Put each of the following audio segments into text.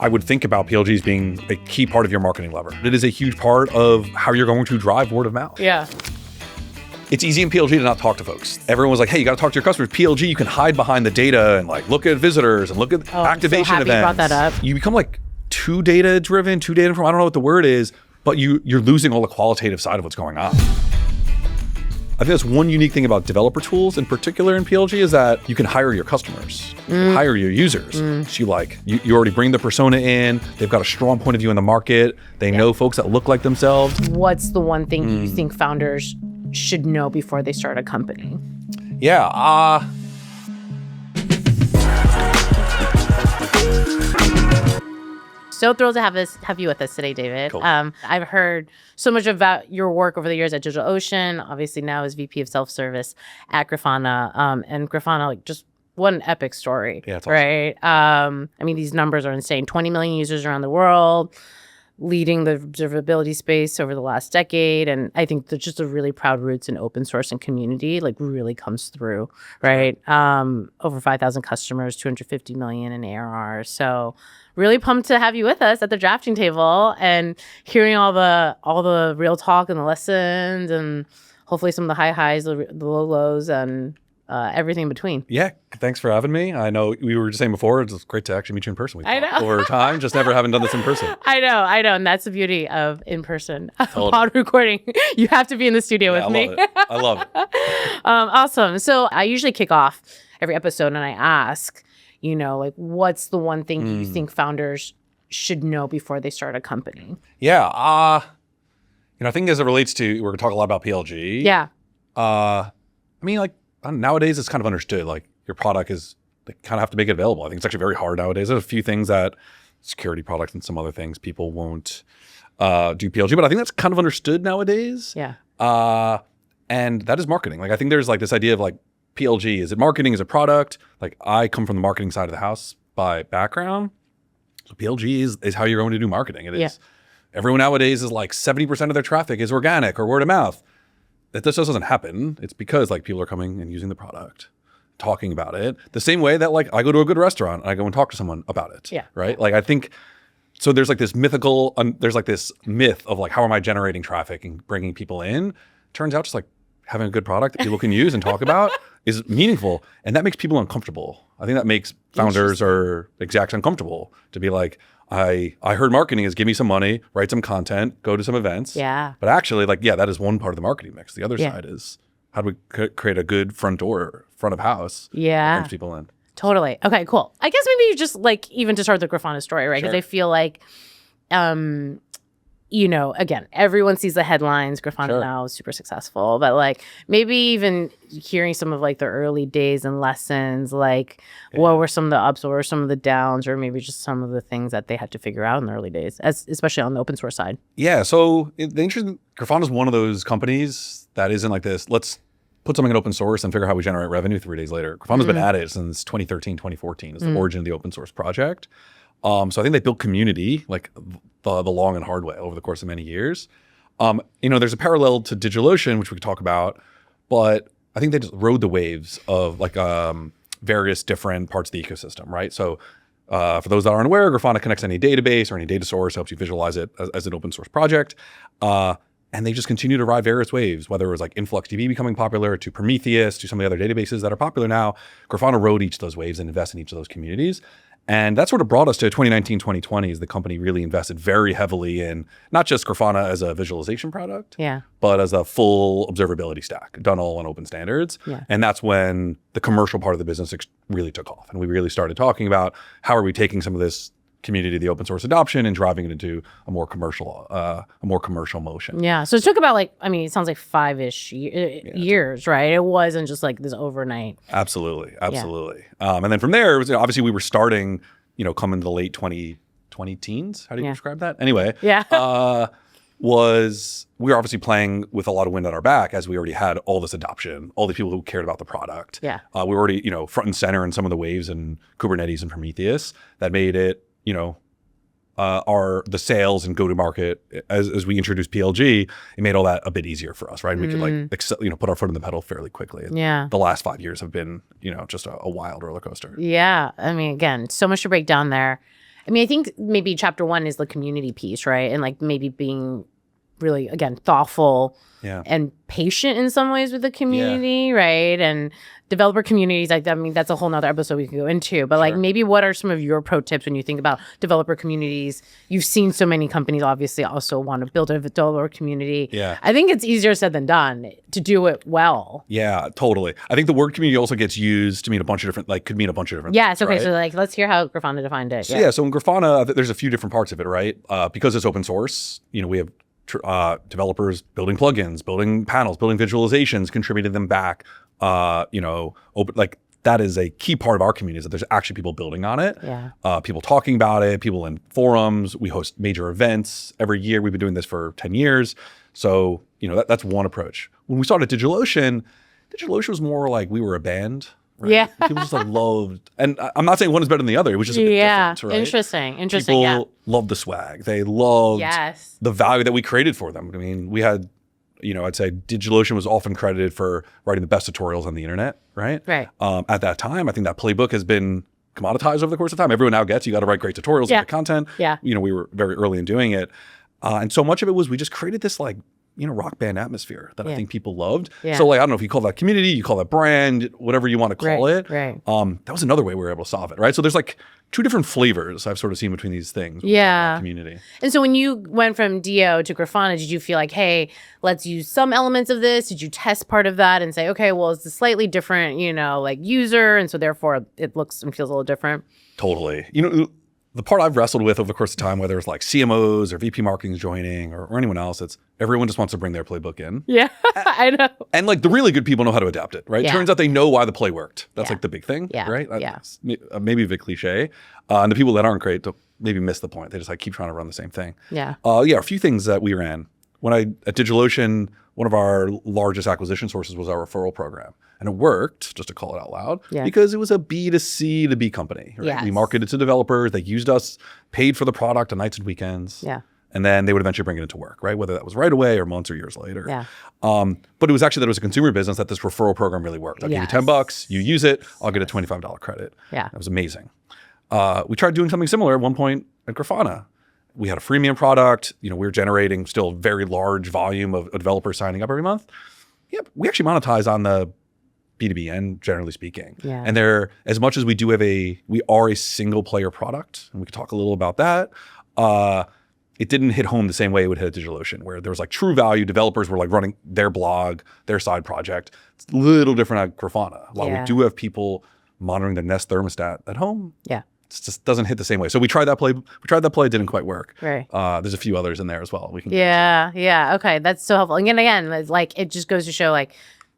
I would think about PLG as being a key part of your marketing lever. It is a huge part of how you're going to drive word of mouth. Yeah. It's easy in PLG to not talk to folks. Everyone was like, hey, you got to talk to your customers. PLG, you can hide behind the data and like look at visitors and look at activation I'm so happy events. You brought that up. You become like too data driven, too data informed. I don't know what the word is, but you're losing all the qualitative side of what's going on. I think that's one unique thing about developer tools in particular in PLG is that you can hire your customers, you can hire your users. So you already bring the persona in, they've got a strong point of view in the market, they know folks that look like themselves. What's the one thing you think founders should know before they start a company? Yeah, So thrilled to have you with us today, David. Cool. I've heard so much about your work over the years at DigitalOcean, obviously now as VP of Self-Service at Grafana. And Grafana, like, just what an epic story, Yeah, it's awesome. right? I mean, these numbers are insane. 20 million users around the world, leading the observability space over the last decade. And I think there's just a really proud roots in open source and community, like, really comes through, right? Over 5,000 customers, 250 million in ARR. So really pumped to have you with us at the drafting table and hearing all the real talk and the lessons and hopefully some of the high highs, the low lows, and everything in between. yeah, thanks for having me. I know we were just saying before, it's great to actually meet you in person. I know. Over time, just never having done this in person. I know. And that's the beauty of in-person Totally. pod recording. You have to be in the studio with me. I love it. Awesome. So I usually kick off every episode and I ask, like, what's the one thing you think founders should know before they start a company? Yeah, I think as it relates to, we're gonna talk a lot about PLG. Yeah. I mean, like, nowadays it's kind of understood, like, your product is, they kind of have to make it available. I think it's actually very hard nowadays. There's a few things that security products and some other things people won't do PLG, but I think that's kind of understood nowadays. Yeah. And that is marketing. Like, I think there's like this idea of like, PLG, is it marketing, is it product? Like, I come from the marketing side of the house by background. So PLG is how you're going to do marketing. It is. Yeah. Everyone nowadays is like 70% of their traffic is organic or word of mouth. That this doesn't happen. It's because like people are coming and using the product, talking about it. The same way that like I go to a good restaurant and I go and talk to someone about it. Yeah. Right? Like, I think, so there's like this there's like this myth of like, how am I generating traffic and bringing people in? Turns out just like having a good product that people can use and talk about is meaningful. And that makes people uncomfortable. I think that makes founders or execs uncomfortable to be like, I heard marketing is give me some money, write some content, go to some events. Yeah. But actually, like, yeah, that is one part of the marketing mix. The other side is how do we create a good front of house that brings people in. Totally. Okay, cool. I guess maybe you just like, even to start the Grafana story, right? Because Sure. I feel like, again, everyone sees the headlines. Grafana now is super successful, but like maybe even hearing some of like the early days and lessons, like what were some of the ups, what were some of the downs, or maybe just some of the things that they had to figure out in the early days, especially on the open source side. Yeah. So the interesting, Grafana is one of those companies that isn't like this, let's put something in open source and figure out how we generate revenue 3 days later. Grafana's been at it since 2013, 2014 is the origin of the open source project. So I think they built community like the long and hard way over the course of many years. There's a parallel to DigitalOcean, which we could talk about, but I think they just rode the waves of like various different parts of the ecosystem, right? So for those that aren't aware, Grafana connects any database or any data source, helps you visualize it as an open source project. And they just continue to ride various waves, whether it was like InfluxDB becoming popular to Prometheus to some of the other databases that are popular now. Grafana rode each of those waves and invested in each of those communities. And that sort of brought us to 2019, 2020 as the company really invested very heavily in not just Grafana as a visualization product, but as a full observability stack, done all on open standards. Yeah. And that's when the commercial part of the business really took off. And we really started talking about how are we taking some of this community, the open source adoption, and driving it into a more commercial motion. Yeah. So it took about it sounds like 5-ish years, right? It wasn't just like this overnight. Absolutely. And then from there, it was, obviously we were starting, coming to the late 20 teens. How do you describe that? Anyway, we were obviously playing with a lot of wind at our back as we already had all this adoption, all the people who cared about the product. Yeah. We were already, front and center in some of the waves in Kubernetes and Prometheus that made it, the sales and go-to-market as we introduced PLG, it made all that a bit easier for us, right? We could put our foot on the pedal fairly quickly. Yeah. The last 5 years have been, just a wild roller coaster. Yeah. I mean, again, so much to break down there. I mean, I think maybe chapter 1 is the community piece, right? And like maybe being really, again, thoughtful and patient in some ways with the community, right? And developer communities, I mean, that's a whole nother episode we can go into. But like maybe what are some of your pro tips when you think about developer communities? You've seen so many companies obviously also want to build a developer community. Yeah. I think it's easier said than done to do it well. Yeah, totally. I think the word community also gets used to mean a bunch of different, could mean a bunch of different Yes, things, okay, right? so like let's hear how Grafana defined it. So, so in Grafana, there's a few different parts of it, right? Because it's open source, we have developers building plugins, building panels, building visualizations, contributing them back. That is a key part of our community, is that there's actually people building on it, people talking about it, people in forums. We host major events every year. We've been doing this for 10 years. So, that's one approach. When we started DigitalOcean was more like we were a band. Right? Yeah. People just loved, and I'm not saying one is better than the other. It was just a bit different, right? Interesting. People loved the swag. They loved the value that we created for them. I mean, we had, I'd say DigitalOcean was often credited for writing the best tutorials on the internet, right? Right. At that time, I think that playbook has been commoditized over the course of time. Everyone now gets, you got to write great tutorials, great content. Yeah. We were very early in doing it. And so much of it was we just created this rock band atmosphere that I think people loved. Yeah. So I don't know if you call that community, you call that brand, whatever you want to call it. Right. That was another way we were able to solve it, right? So there's two different flavors I've sort of seen between these things. Community. And so when you went from DO to Grafana, did you feel like, hey, let's use some elements of this? Did you test part of that and say, okay, well, it's a slightly different, user, and so therefore it looks and feels a little different? Totally. The part I've wrestled with over the course of time, whether it's CMOs or VP marketing joining or anyone else, it's everyone just wants to bring their playbook in. Yeah, I know. And the really good people know how to adapt it, right? Yeah. Turns out they know why the play worked. That's the big thing, right? Yeah. Maybe a bit cliche. And the people that aren't great maybe miss the point. They just keep trying to run the same thing. Yeah. A few things that we ran. At DigitalOcean, one of our largest acquisition sources was our referral program. And it worked, just to call it out loud, because it was a B2C to B company. Right? Yes. We marketed to developers. They used us, paid for the product on nights and weekends. Yeah. And then they would eventually bring it into work, right? Whether that was right away or months or years later. Yeah. But it was actually that it was a consumer business that this referral program really worked. I'll give you $10, you use it, I'll get a $25 credit. Yeah. That was amazing. We tried doing something similar at one point at Grafana. We had a freemium product. We were generating still very large volume of developers signing up every month. Yep. We actually monetize on the B2B end, generally speaking. Yeah. And as much as we do have we are a single player product, and we could talk a little about that. It didn't hit home the same way it would hit at DigitalOcean, where there was true value. Developers were running their blog, their side project. It's a little different at Grafana. While we do have people monitoring the Nest thermostat at home, it just doesn't hit the same way. So we tried that play. It didn't quite work. Right. There's a few others in there as well. We can. Yeah. Okay, that's so helpful. And again, it just goes to show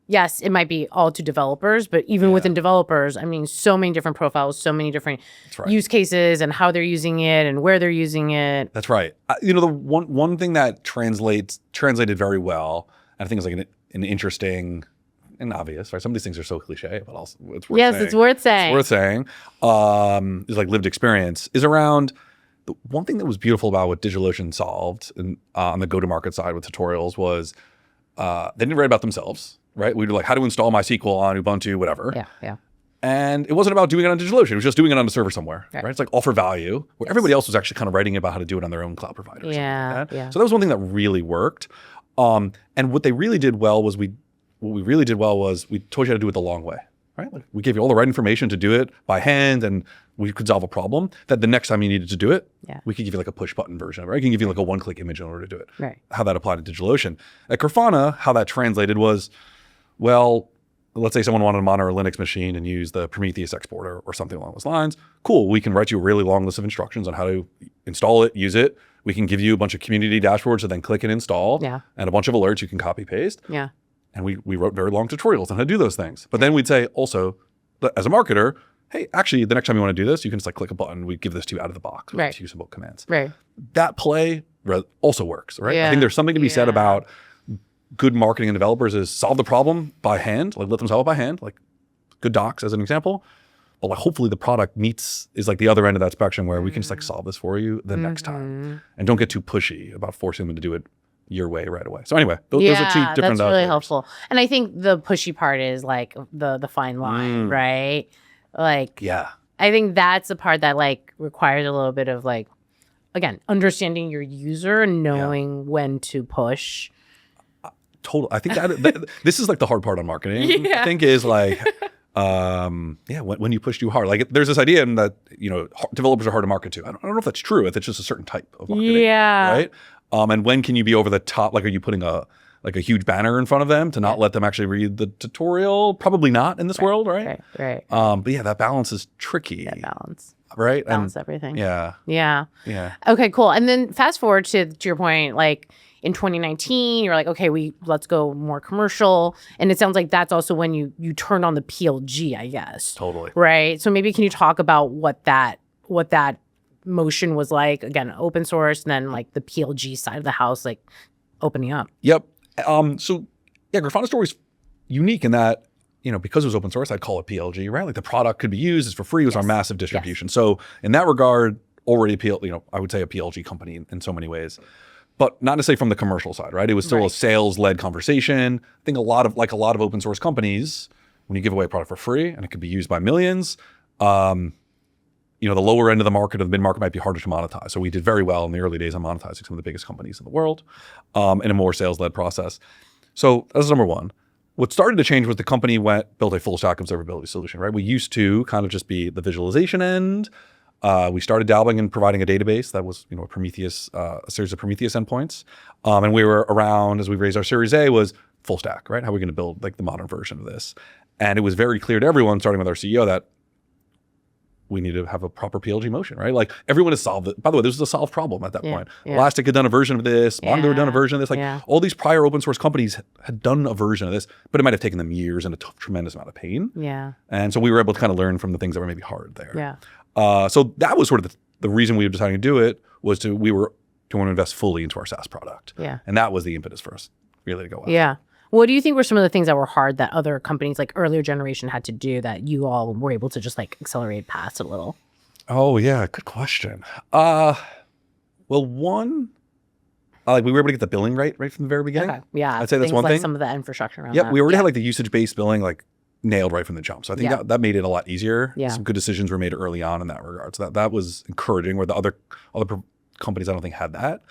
yes, it might be all to developers, but even within developers, I mean, so many different profiles, so many different use cases and how they're using it and where they're using it. That's right. The one thing that translated very well, and I think is an interesting and obvious, right? Some of these things are so cliche, but also it's worth saying. Yes, it's worth saying. It's worth saying. Is lived experience is around. The one thing that was beautiful about what DigitalOcean solved on the go-to-market side with tutorials was they didn't write about themselves. Right? We were how to install MySQL on Ubuntu, whatever. Yeah. And it wasn't about doing it on DigitalOcean. It was just doing it on a server somewhere. Right? It's offer value, where everybody else was actually kind of writing about how to do it on their own cloud provider. Yeah. So that was one thing that really worked. And what they really did well was we told you how to do it the long way. Right? We gave you all the right information to do it by hand, and we could solve a problem that the next time you needed to do it, we could give you a push button version of it. Right? I can give you a one-click image in order to do it. Right. How that applied to DigitalOcean. At Grafana, how that translated was, well, let's say someone wanted to monitor a Linux machine and use the Prometheus exporter or something along those lines. Cool. We can write you a really long list of instructions on how to install it, use it. We can give you a bunch of community dashboards to then click and install, and a bunch of alerts you can copy paste. Yeah. And we wrote very long tutorials on how to do those things. But then we'd say also, as a marketer, hey, actually, the next time you want to do this, you can just click a button. We give this to you out of the box with a few simple commands. Right. That play also works, right? I think there's something to be said about good marketing and developers is solve the problem by hand, let them solve it by hand, good docs as an example. But hopefully the product is the other end of that spectrum where we can just solve this for you the next time, and don't get too pushy about forcing them to do it your way right away. So anyway, those are two different. That's really helpful. And I think the pushy part is the fine line, right? I think that's the part that like requires a little bit of like, again, understanding your user and knowing when to push. Total. I think that this is like the hard part on marketing. I think is like, when you push too hard, like there's this idea in that, developers are hard to market to. I don't know if that's true. If it's just a certain type of marketing, right? And when can you be over the top? Like, are you putting a huge banner in front of them to not let them actually read the tutorial? Probably not in this world, right? Right. But yeah, that balance is tricky. That balance. Right? Balance everything. Yeah. Okay, cool. And then fast forward to your point, like in 2019, you're like, okay, let's go more commercial. And it sounds like that's also when you turn on the PLG, I guess. Totally. Right. So maybe can you talk about what that motion was like? Again, open source, and then like the PLG side of the house, like opening up. Yep. So yeah, Grafana Store is unique in that, because it was open source, I'd call it PLG, right? Like the product could be used, it's for free, it was our massive distribution. So in that regard, already I would say a PLG company in so many ways, but not necessarily from the commercial side, right? It was still a sales-led conversation. I think a lot of open source companies, when you give away a product for free and it could be used by millions, the lower end of the market or the mid-market might be harder to monetize. So we did very well in the early days on monetizing some of the biggest companies in the world in a more sales-led process. So that's number one. What started to change was the company built a full stack observability solution, right? We used to kind of just be the visualization end. We started dabbling in providing a database that was, a series of Prometheus endpoints. And we were around, as we raised our Series A, was full stack, right? How are we going to build like the modern version of this? And it was very clear to everyone, starting with our CEO, that we need to have a proper PLG motion, right? Like everyone has solved it. By the way, this was a solved problem at that point. Elastic had done a version of this. Mongo had done a version of this. Like all these prior open source companies had done a version of this, but it might have taken them years and a tremendous amount of pain. Yeah. And so we were able to kind of learn from the things that were maybe hard there. Yeah. So that was sort of the reason we were deciding to do it, was we were going to invest fully into our SaaS product. Yeah. And that was the impetus for us really to go after. Yeah. What do you think were some of the things that were hard that other companies like earlier generation had to do that you all were able to just like accelerate past a little? Oh yeah, good question. Well, one, we were able to get the billing right from the very beginning. Okay. Yeah. I'd say that's one thing. Some of the infrastructure around Yep, that. we already had like the usage-based billing like nailed right from the jump. So I think that made it a lot easier. Yeah. Some good decisions were made early on in that regard. So that was encouraging, where the other companies I don't think had that.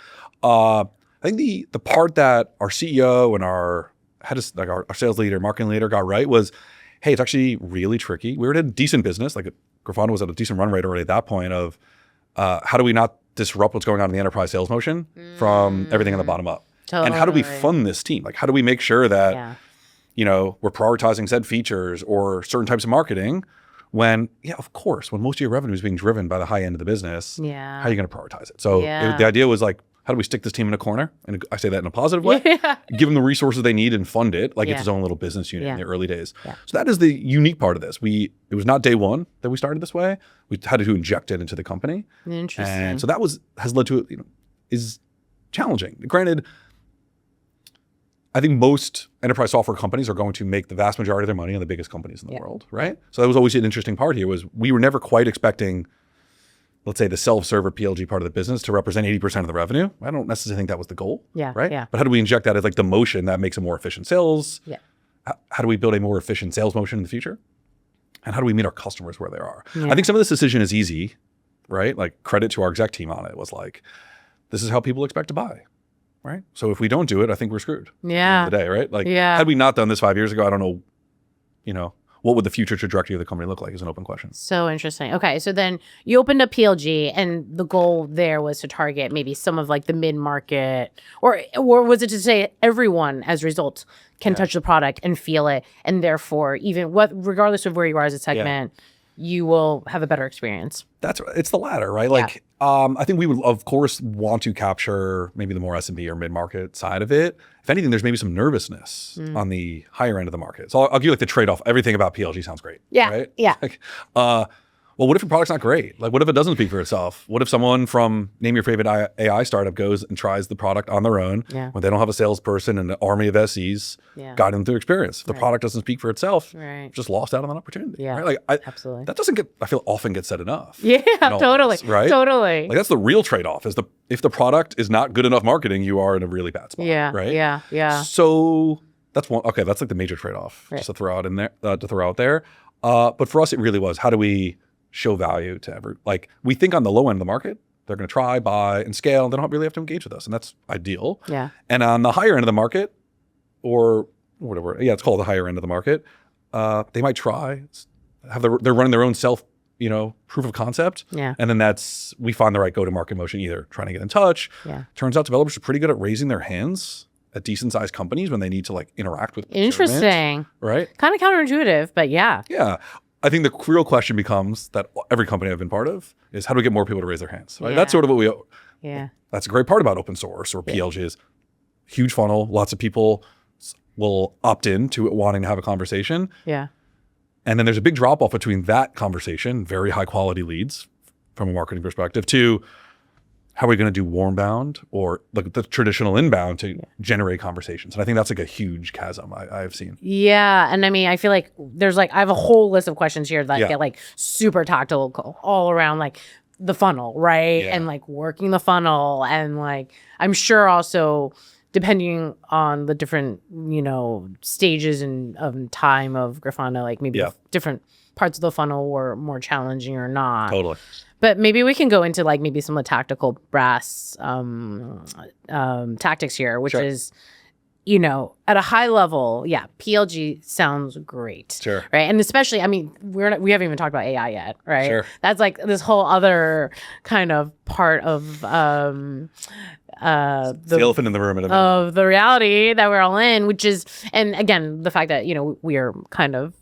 I think the part that our CEO and our sales leader, marketing leader got right was, hey, it's actually really tricky. We were in a decent business, like Grafana was at a decent run rate already at that point of how do we not disrupt what's going on in the enterprise sales motion from everything on the bottom up? Totally. And how do we fund this team? Like how do we make sure that we're prioritizing said features or certain types of marketing when, of course, when most of your revenue is being driven by the high end of the business, how are you going to prioritize it? So the idea was like, how do we stick this team in a corner? And I say that in a positive way. Give them the resources they need and fund it like it's its own little business unit in the early days. Yeah. So that is the unique part of this. It was not day one that we started this way. We had to inject it into the company. Interesting. And so that has led to is challenging. Granted, I think most enterprise software companies are going to make the vast majority of their money on the biggest companies in the world, right? So that was always an interesting part here, was we were never quite expecting, let's say, the self-server PLG part of the business to represent 80% of the revenue. I don't necessarily think that was the goal, right? Yeah. But how do we inject that as like the motion that makes a more efficient sales? Yeah. How do we build a more efficient sales motion in the future? And how do we meet our customers where they are? Yeah. I think some of this decision is easy, right? Like credit to our exec team on it was like, this is how people expect to buy. Right. So if we don't do it, I think we're screwed. Yeah. At the end of the day, right? Like, had we not done this 5 years ago, I don't know, what would the future trajectory of the company look like is an open question. So interesting. Okay. So then you opened up PLG and the goal there was to target maybe some of like the mid-market or was it to say everyone as a result can touch the product and feel it. And therefore, regardless of where you are as a segment, you will have a better experience. That's right. It's the latter, right? Like, I think we would, of course, want to capture maybe the more SMB or mid-market side of it. If anything, there's maybe some nervousness on the higher end of the market. So I'll give you like the trade-off. Everything about PLG sounds great. Yeah. Right? Yeah. Like, well, what if your product's not great? Like, what if it doesn't speak for itself? What if someone from name your favorite AI startup goes and tries the product on their own when they don't have a salesperson and an army of SEs guiding them through experience? If the product doesn't speak for itself, just lost out on that opportunity. Yeah, right? Like, absolutely. That doesn't often get said enough. Yeah, totally. This, right? Totally. Like that's the real trade-off is if the product is not good enough marketing, you are in a really bad spot. Yeah. Right. Yeah. Yeah. So that's one. Okay, that's like the major trade-off just to throw out there. But for us, it really was how do we show value to like we think on the low end of the market, they're going to try, buy, and scale. And they don't really have to engage with us. And that's ideal. Yeah. And on the higher end of the market, or whatever, it's called the higher end of the market, they might try, they're running their own proof of concept. Yeah. And then we find the right go-to-market motion, either trying to get in touch. Yeah. Turns out developers are pretty good at raising their hands at decent sized companies when they need to like interact with Interesting. Right? Kind of counterintuitive, but yeah. Yeah. I think the real question becomes that every company I've been part of is how do we get more people to raise their hands? Right? Yeah. That's sort of what that's a great part about open source or PLG is huge funnel. Lots of people will opt in to wanting to have a conversation. Yeah. And then there's a big drop off between that conversation, very high quality leads from a marketing perspective, to how are we going to do warm bound or like the traditional inbound to generate conversations. And I think that's like a huge chasm I've seen. Yeah. And I mean, I feel like there's like, I have a whole list of questions here that get like super tactical all around like the funnel, right? Yeah. And like working the funnel and like, I'm sure also depending on the different, stages and time of Grafana, like maybe different parts of the funnel were more challenging or not. Totally. But maybe we can go into like maybe some of the tactical brass tactics here, which is, at a high level, PLG sounds great. Sure. Right. And especially, I mean, we haven't even talked about AI yet, right? Sure. That's like this whole other kind of part of the elephant in the room of the reality that we're all in, which is, and again, the fact that, we are kind of,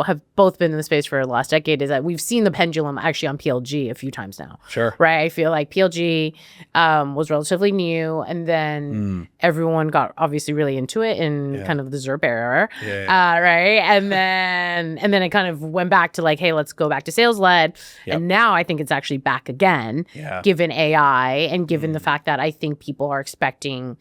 have both been in the space for the last decade is that we've seen the pendulum actually on PLG a few times now. Sure. Right. I feel like PLG was relatively new, and then everyone got obviously really into it in kind of the ZERP era. Right. And then it kind of went back to like, hey, let's go back to sales led. Yep. And now I think it's actually back again, given AI and given the fact that I think people are expecting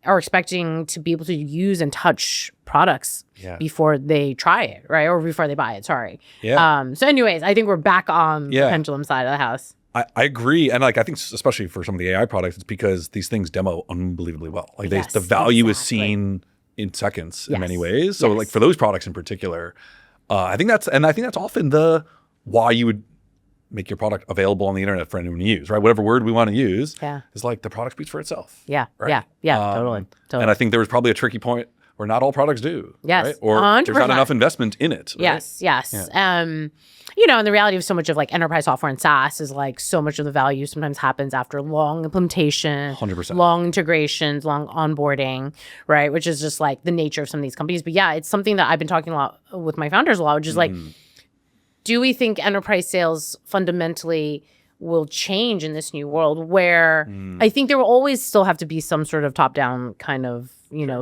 to be able to use and touch products before they try it, right? Or before they buy it, sorry. Yeah. So anyways, I think we're back on the pendulum side of the house. I agree. And like, I think especially for some of the AI products, it's because these things demo unbelievably well. Like the value is seen in seconds in many ways. So like for those products in particular, I think that's often the why you would make your product available on the internet for anyone to use, right? Whatever word we want to use is like the product speaks for itself. Yeah. Right? Totally. And I think there was probably a tricky point where not all products do. Yes. Right? Or 100%. there's not enough investment in it. Right? Yes. Yeah. And the reality of so much of like enterprise software and SaaS is like so much of the value sometimes happens after long implementation, 100%. long integrations, long onboarding, right? Which is just like the nature of some of these companies. But yeah, it's something that I've been talking a lot with my founders a lot, which is like, do we think enterprise sales fundamentally will change in this new world where I think there will always still have to be some sort of top-down kind of,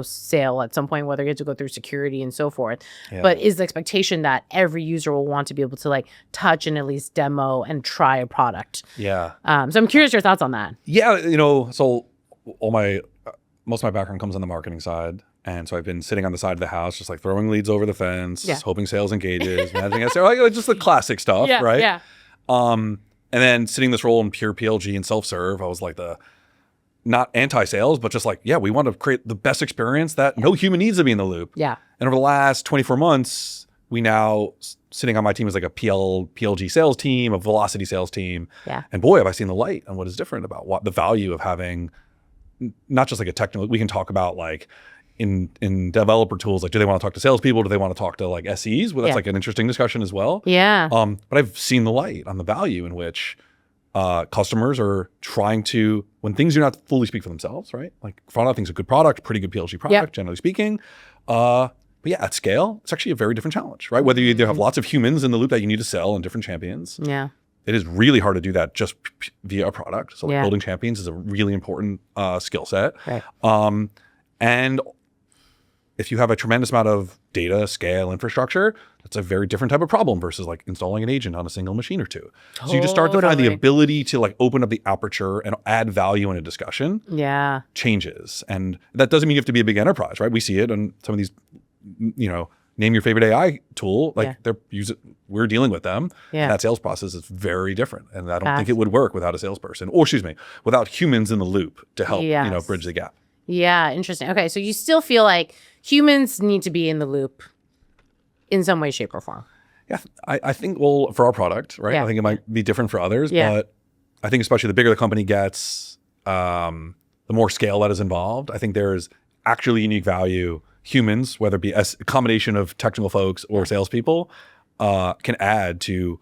sale at some point, whether you have to go through security and so forth. Yeah. But is the expectation that every user will want to be able to like touch and at least demo and try a product? Yeah. So I'm curious your thoughts on that. Yeah. So most of my background comes on the marketing side. And so I've been sitting on the side of the house, just like throwing leads over the fence, hoping sales engages, managing SEO, like just the classic stuff, right? Yeah. And then sitting this role in pure PLG and self-serve, I was like not anti-sales, but just like, we want to create the best experience that no human needs to be in the loop. Yeah. And over the last 24 months, we now sitting on my team is like a PLG sales team, a velocity sales team. Yeah. And boy, have I seen the light on what is different about what the value of having not just like a technical, we can talk about like, in developer tools, like do they want to talk to salespeople? Do they want to talk to like SEs? Well, that's like an interesting discussion as well. Yeah. But I've seen the light on the value in which customers are trying to, when things do not fully speak for themselves, right? Like Grafana thinks a good product, pretty good PLG product, generally speaking. But at scale, it's actually a very different challenge, right? Whether you either have lots of humans in the loop that you need to sell and different champions. Yeah. It is really hard to do that just via a product. So like building champions is a really important skill set. Right. And if you have a tremendous amount of data, scale, infrastructure, that's a very different type of problem versus like installing an agent on a single machine or two. So you just start to find the ability to like open up the aperture and add value in a discussion changes. And that doesn't mean you have to be a big enterprise, right? We see it on some of these, name your favorite AI tool, like we're dealing with them. And that sales process is very different. And I don't think it would work without a salesperson, or without humans in the loop to help, bridge the gap. Yeah, interesting. Okay, so you still feel like humans need to be in the loop in some way, shape, or form. Yeah, I think, well, for our product, right? Yeah. I think it might be different for others, Yeah. but I think especially the bigger the company gets, the more scale that is involved. I think there's actually unique value. Humans, whether it be a combination of technical folks or salespeople, can add to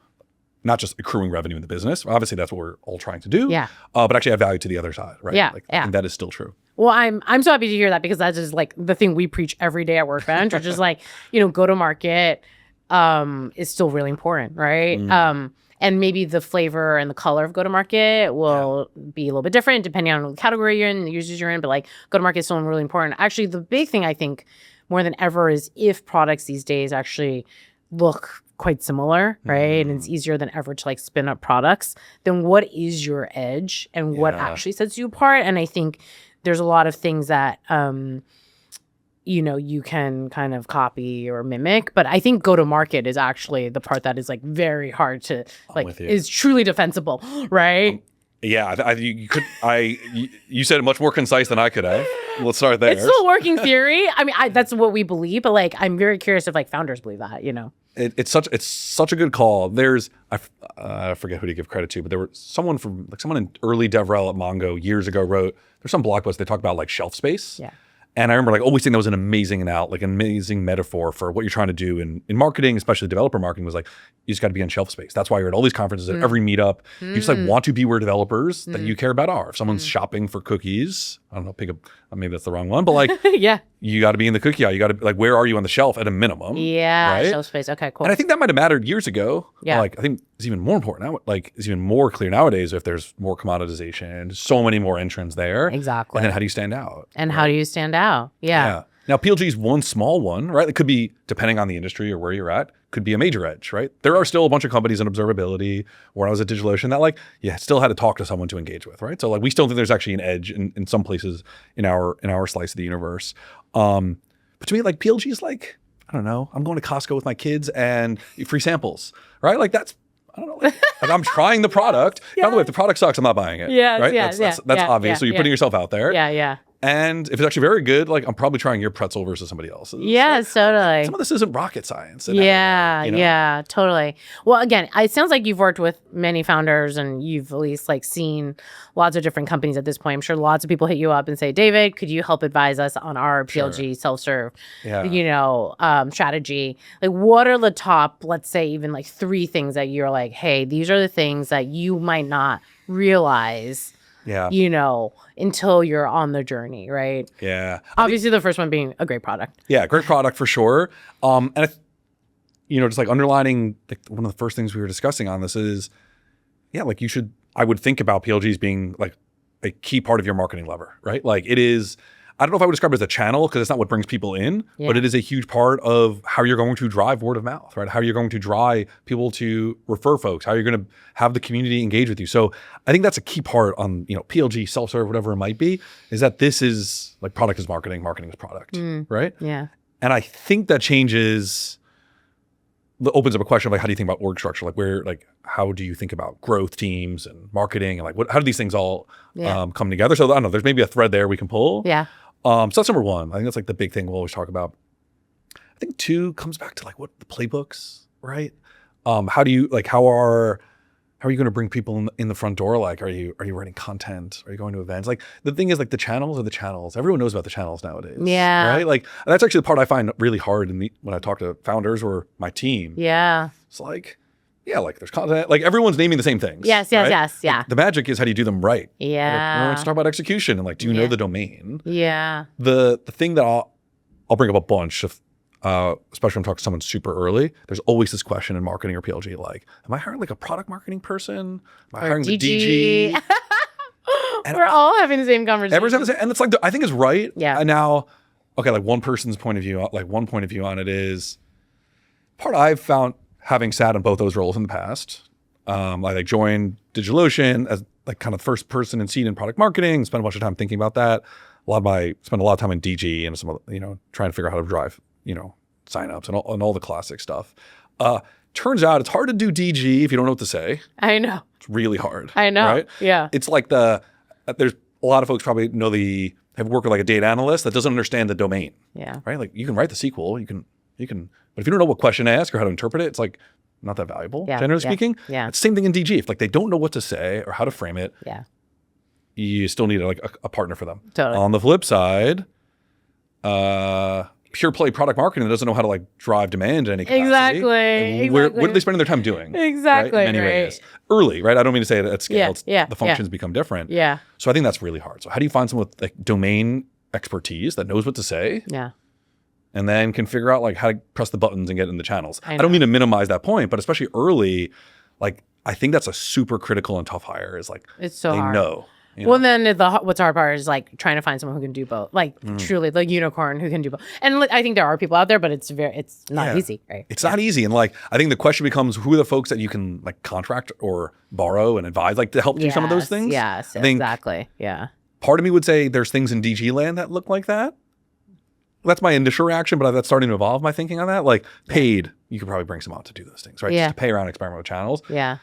not just accruing revenue in the business. Obviously, that's what we're all trying to do. Yeah. But actually add value to the other side, right? Yeah, Like, yeah. I think that is still true. Well, I'm so happy to hear that, because that's just like the thing we preach every day at Workbench, which is like, go to market is still really important, right? And maybe the flavor and the color of go to market will be a little bit different depending on the category you're in, the users you're in, but like go to market is still really important. Actually, the big thing I think more than ever is if products these days actually look quite similar, right? And it's easier than ever to like spin up products, then what is your edge and what actually sets you apart? And I think there's a lot of things that you can kind of copy or mimic, but I think go to market is actually the part that is like very hard to like is truly defensible, right? Yeah, you said it much more concise than I could have. Let's start there. It's still working theory. I mean, that's what we believe, but like I'm very curious if like founders believe that, It's such a good call. There's I forget who to give credit to, but there was someone in early DevRel at Mongo years ago wrote, there's some blog post they talk about like shelf space. Yeah. And I remember like always thinking that was an amazing amazing metaphor for what you're trying to do in marketing, especially developer marketing, was like, you just got to be on shelf space. That's why you're at all these conferences, at every meetup. You just like want to be where developers that you care about are. If someone's shopping for cookies, I don't know, maybe that's the wrong one, but like, yeah, you got to be in the cookie aisle. You got to like, where are you on the shelf at a minimum? Yeah, right? shelf space. Okay, cool. And I think that might have mattered years ago. Yeah. Like, I think it's even more important now. Like, it's even more clear nowadays if there's more commoditization, so many more entrants there. Exactly. And then how do you stand out? And how do you stand out? Yeah. Now, PLG is one small one, right? It could be, depending on the industry or where you're at, could be a major edge, right? There are still a bunch of companies in observability, when I was at DigitalOcean, that like, still had to talk to someone to engage with, right? So like, we still think there's actually an edge in some places in our slice of the universe. But to me, like PLG is like, I don't know, I'm going to Costco with my kids and free samples, right? Like that's, I don't know, like I'm trying the product. By the way, if the product sucks, I'm not buying it. Right? That's obvious. So you're putting yourself out there. Yeah. And if it's actually very good, like I'm probably trying your pretzel versus somebody else's. Yeah, right? totally. Some of this isn't rocket science. Yeah, totally. Well, again, it sounds like you've worked with many founders and you've at least like seen lots of different companies at this point. I'm sure lots of people hit you up and say, David, could you help advise us on our PLG self-serve, strategy? Like what are the top, let's say even like 3 things that you're like, hey, these are the things that you might not realize until you're on the journey, right? Yeah. Obviously, the first one being a great product. Yeah, great product for sure. And just like underlining, like one of the first things we were discussing on this is, like I would think about PLGs being like a key part of your marketing lever, right? Like it is, I don't know if I would describe it as a channel because it's not what brings people in, but it is a huge part of how you're going to drive word of mouth, right? How you're going to drive people to refer folks, how you're going to have the community engage with you. So I think that's a key part on, PLG, self-serve, whatever it might be, is that this is like product is marketing, marketing is product, right? Yeah. And I think that opens up a question of like, how do you think about org structure? Like how do you think about growth teams and marketing and like how do these things all come together? So I don't know, there's maybe a thread there we can pull. Yeah. So that's number 1. I think that's like the big thing we'll always talk about. I think 2 comes back to like what the playbooks, right? How are you going to bring people in the front door? Like, are you writing content? Are you going to events? Like the thing is like the channels are the channels. Everyone knows about the channels nowadays. Yeah. Right? Like that's actually the part I find really hard when I talk to founders or my team. Yeah. It's like, like there's content, like everyone's naming the same things. Yes. Yeah. The magic is how do you do them right? Yeah. Like, let's talk about execution and like, do you know the domain? Yeah. The thing that I'll bring up a bunch of, especially when I'm talking to someone super early, there's always this question in marketing or PLG, like, am I hiring like a product marketing person? Am I hiring the DG? We're all having the same conversation. Everyone's having the same, and it's like, I think it's right. Yeah. And now, okay, like one person's point of view, like one point of view on it is, part I've found having sat in both those roles in the past, I joined DigitalOcean as like kind of first person in seat in product marketing, spent a bunch of time thinking about that. Spent a lot of time in DG and some, trying to figure out how to drive, signups and all the classic stuff. Turns out it's hard to do DG if you don't know what to say. I know. It's really hard. I know. Right? Yeah. It's like there's a lot of folks probably have worked with like a data analyst that doesn't understand the domain. Yeah. Right? Like you can write the SQL, you can You can, but if you don't know what question to ask or how to interpret it, it's like not that valuable, generally speaking. Yeah. It's the same thing in DG. If like they don't know what to say or how to frame it, you still need like a partner for them. Totally. On the flip side, pure play product marketing that doesn't know how to like drive demand in any capacity. Exactly. What are they spending their time doing? Exactly. Right? In many ways. Early, right? I don't mean to say it at scale. The functions become different. Yeah. So I think that's really hard. So how do you find someone with like domain expertise that knows what to say? Yeah. And then can figure out like how to press the buttons and get in the channels. I don't mean to minimize that point, but especially early, like I think that's a super critical and tough hire is like it's so they hard. know. Well, then what's hard part is like trying to find someone who can do both, like truly the unicorn who can do both. And I think there are people out there, but it's not easy, right? It's not easy. And like, I think the question becomes who are the folks that you can like contract or borrow and advise, like to help do some of those things? Yes, I think exactly. Yeah. Part of me would say there's things in DG land that look like that. That's my initial reaction, but that's starting to evolve my thinking on that. Like paid, you could probably bring someone out to do those things, right? Yeah. Just to pay around, experiment with channels. Yeah.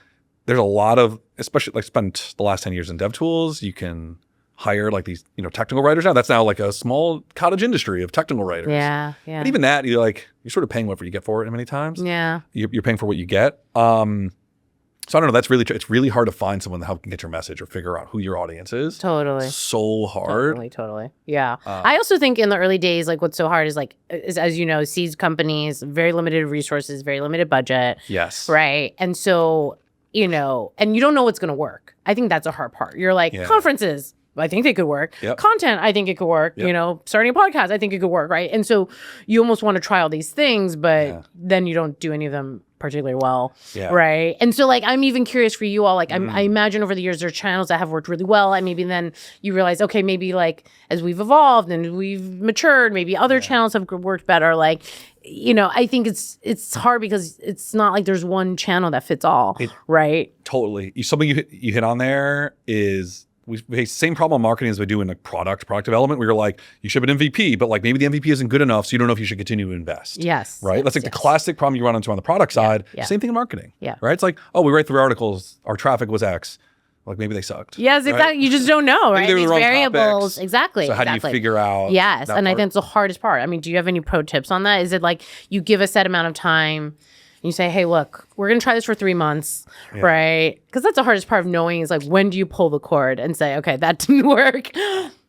There's a lot of, especially like spent the last 10 years in dev tools, you can hire like these, technical writers now. That's now like a small cottage industry of technical writers. Yeah. Yeah. And even that, you're sort of paying whatever you get for it many times. Yeah. You're paying for what you get. So I don't know. That's really, it's really hard to find someone that help get your message or figure out who your audience is. Totally. So hard. Totally. Yeah. I also think in the early days, like what's so hard is like, as you know, seed companies, very limited resources, very limited budget. Yes. Right. And so, and you don't know what's going to work. I think that's a hard part. You're like, conferences, I think they could work. Yep. Content, I think it could work. Yep. Starting a podcast, I think it could work. Right. And so you almost want to try all these things, but then you don't do any of them particularly well. Yeah. Right. And so like, I'm even curious for you all, like I imagine over the years, there are channels that have worked really well. And maybe then you realize, okay, maybe like as we've evolved and we've matured, maybe other channels have worked better. Like, I think it's hard because it's not like there's one channel that fits all, right? Totally. Something you hit on there is we face the same problem in marketing as we do in like product development, where you're like, you ship an MVP, but like maybe the MVP isn't good enough, so you don't know if you should continue to invest. Yes. Right? That's like the classic problem you run into on the product side. Yeah. Same thing in marketing. Yeah. Right? It's like, oh, we write 3 articles, our traffic was X. Like maybe they sucked. Yes, exactly. Right? You just don't know, right? Maybe they were These the wrong variables. topics. Exactly. So how do you figure out? Yes. And I part? think it's the hardest part. I mean, do you have any pro tips on that? Is it like you give a set amount of time, you say, hey, look, we're going to try this for 3 months, right? Because that's the hardest part of knowing is like, when do you pull the cord and say, okay, that didn't work?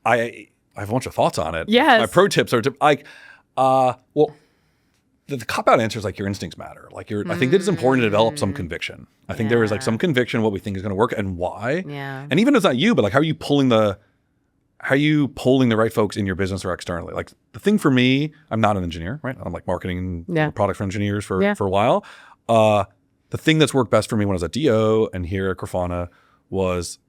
I have a bunch of thoughts on it. Yes. My pro tips are the cop-out answer is like your instincts matter. Like I think that it's important to develop some conviction. I think there is like some conviction what we think is going to work and why. Yeah. And even if it's not you, but like how are you polling the right folks in your business or externally? Like the thing for me, I'm not an engineer, right? I'm like marketing product for engineers for a while. The thing that's worked best for me when I was at DO and here at Grafana was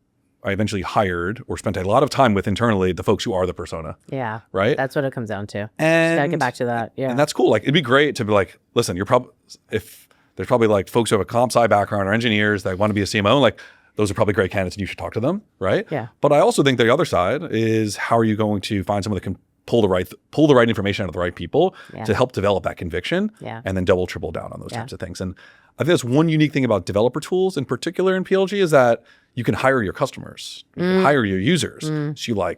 I eventually hired or spent a lot of time with internally the folks who are the persona. Yeah. Right? That's what it comes down to. And just gotta get back to that. Yeah. And that's cool. Like it'd be great to be like, listen, if there's probably like folks who have a comp sci background or engineers that want to be a CMO, like those are probably great candidates and you should talk to them. Right? Yeah. But I also think the other side is how are you going to find someone that can pull the right information out of the right people to help develop that conviction and then double, triple down on those types of things. And I think that's one unique thing about developer tools in particular in PLG is that you can hire your customers, you can hire your users. So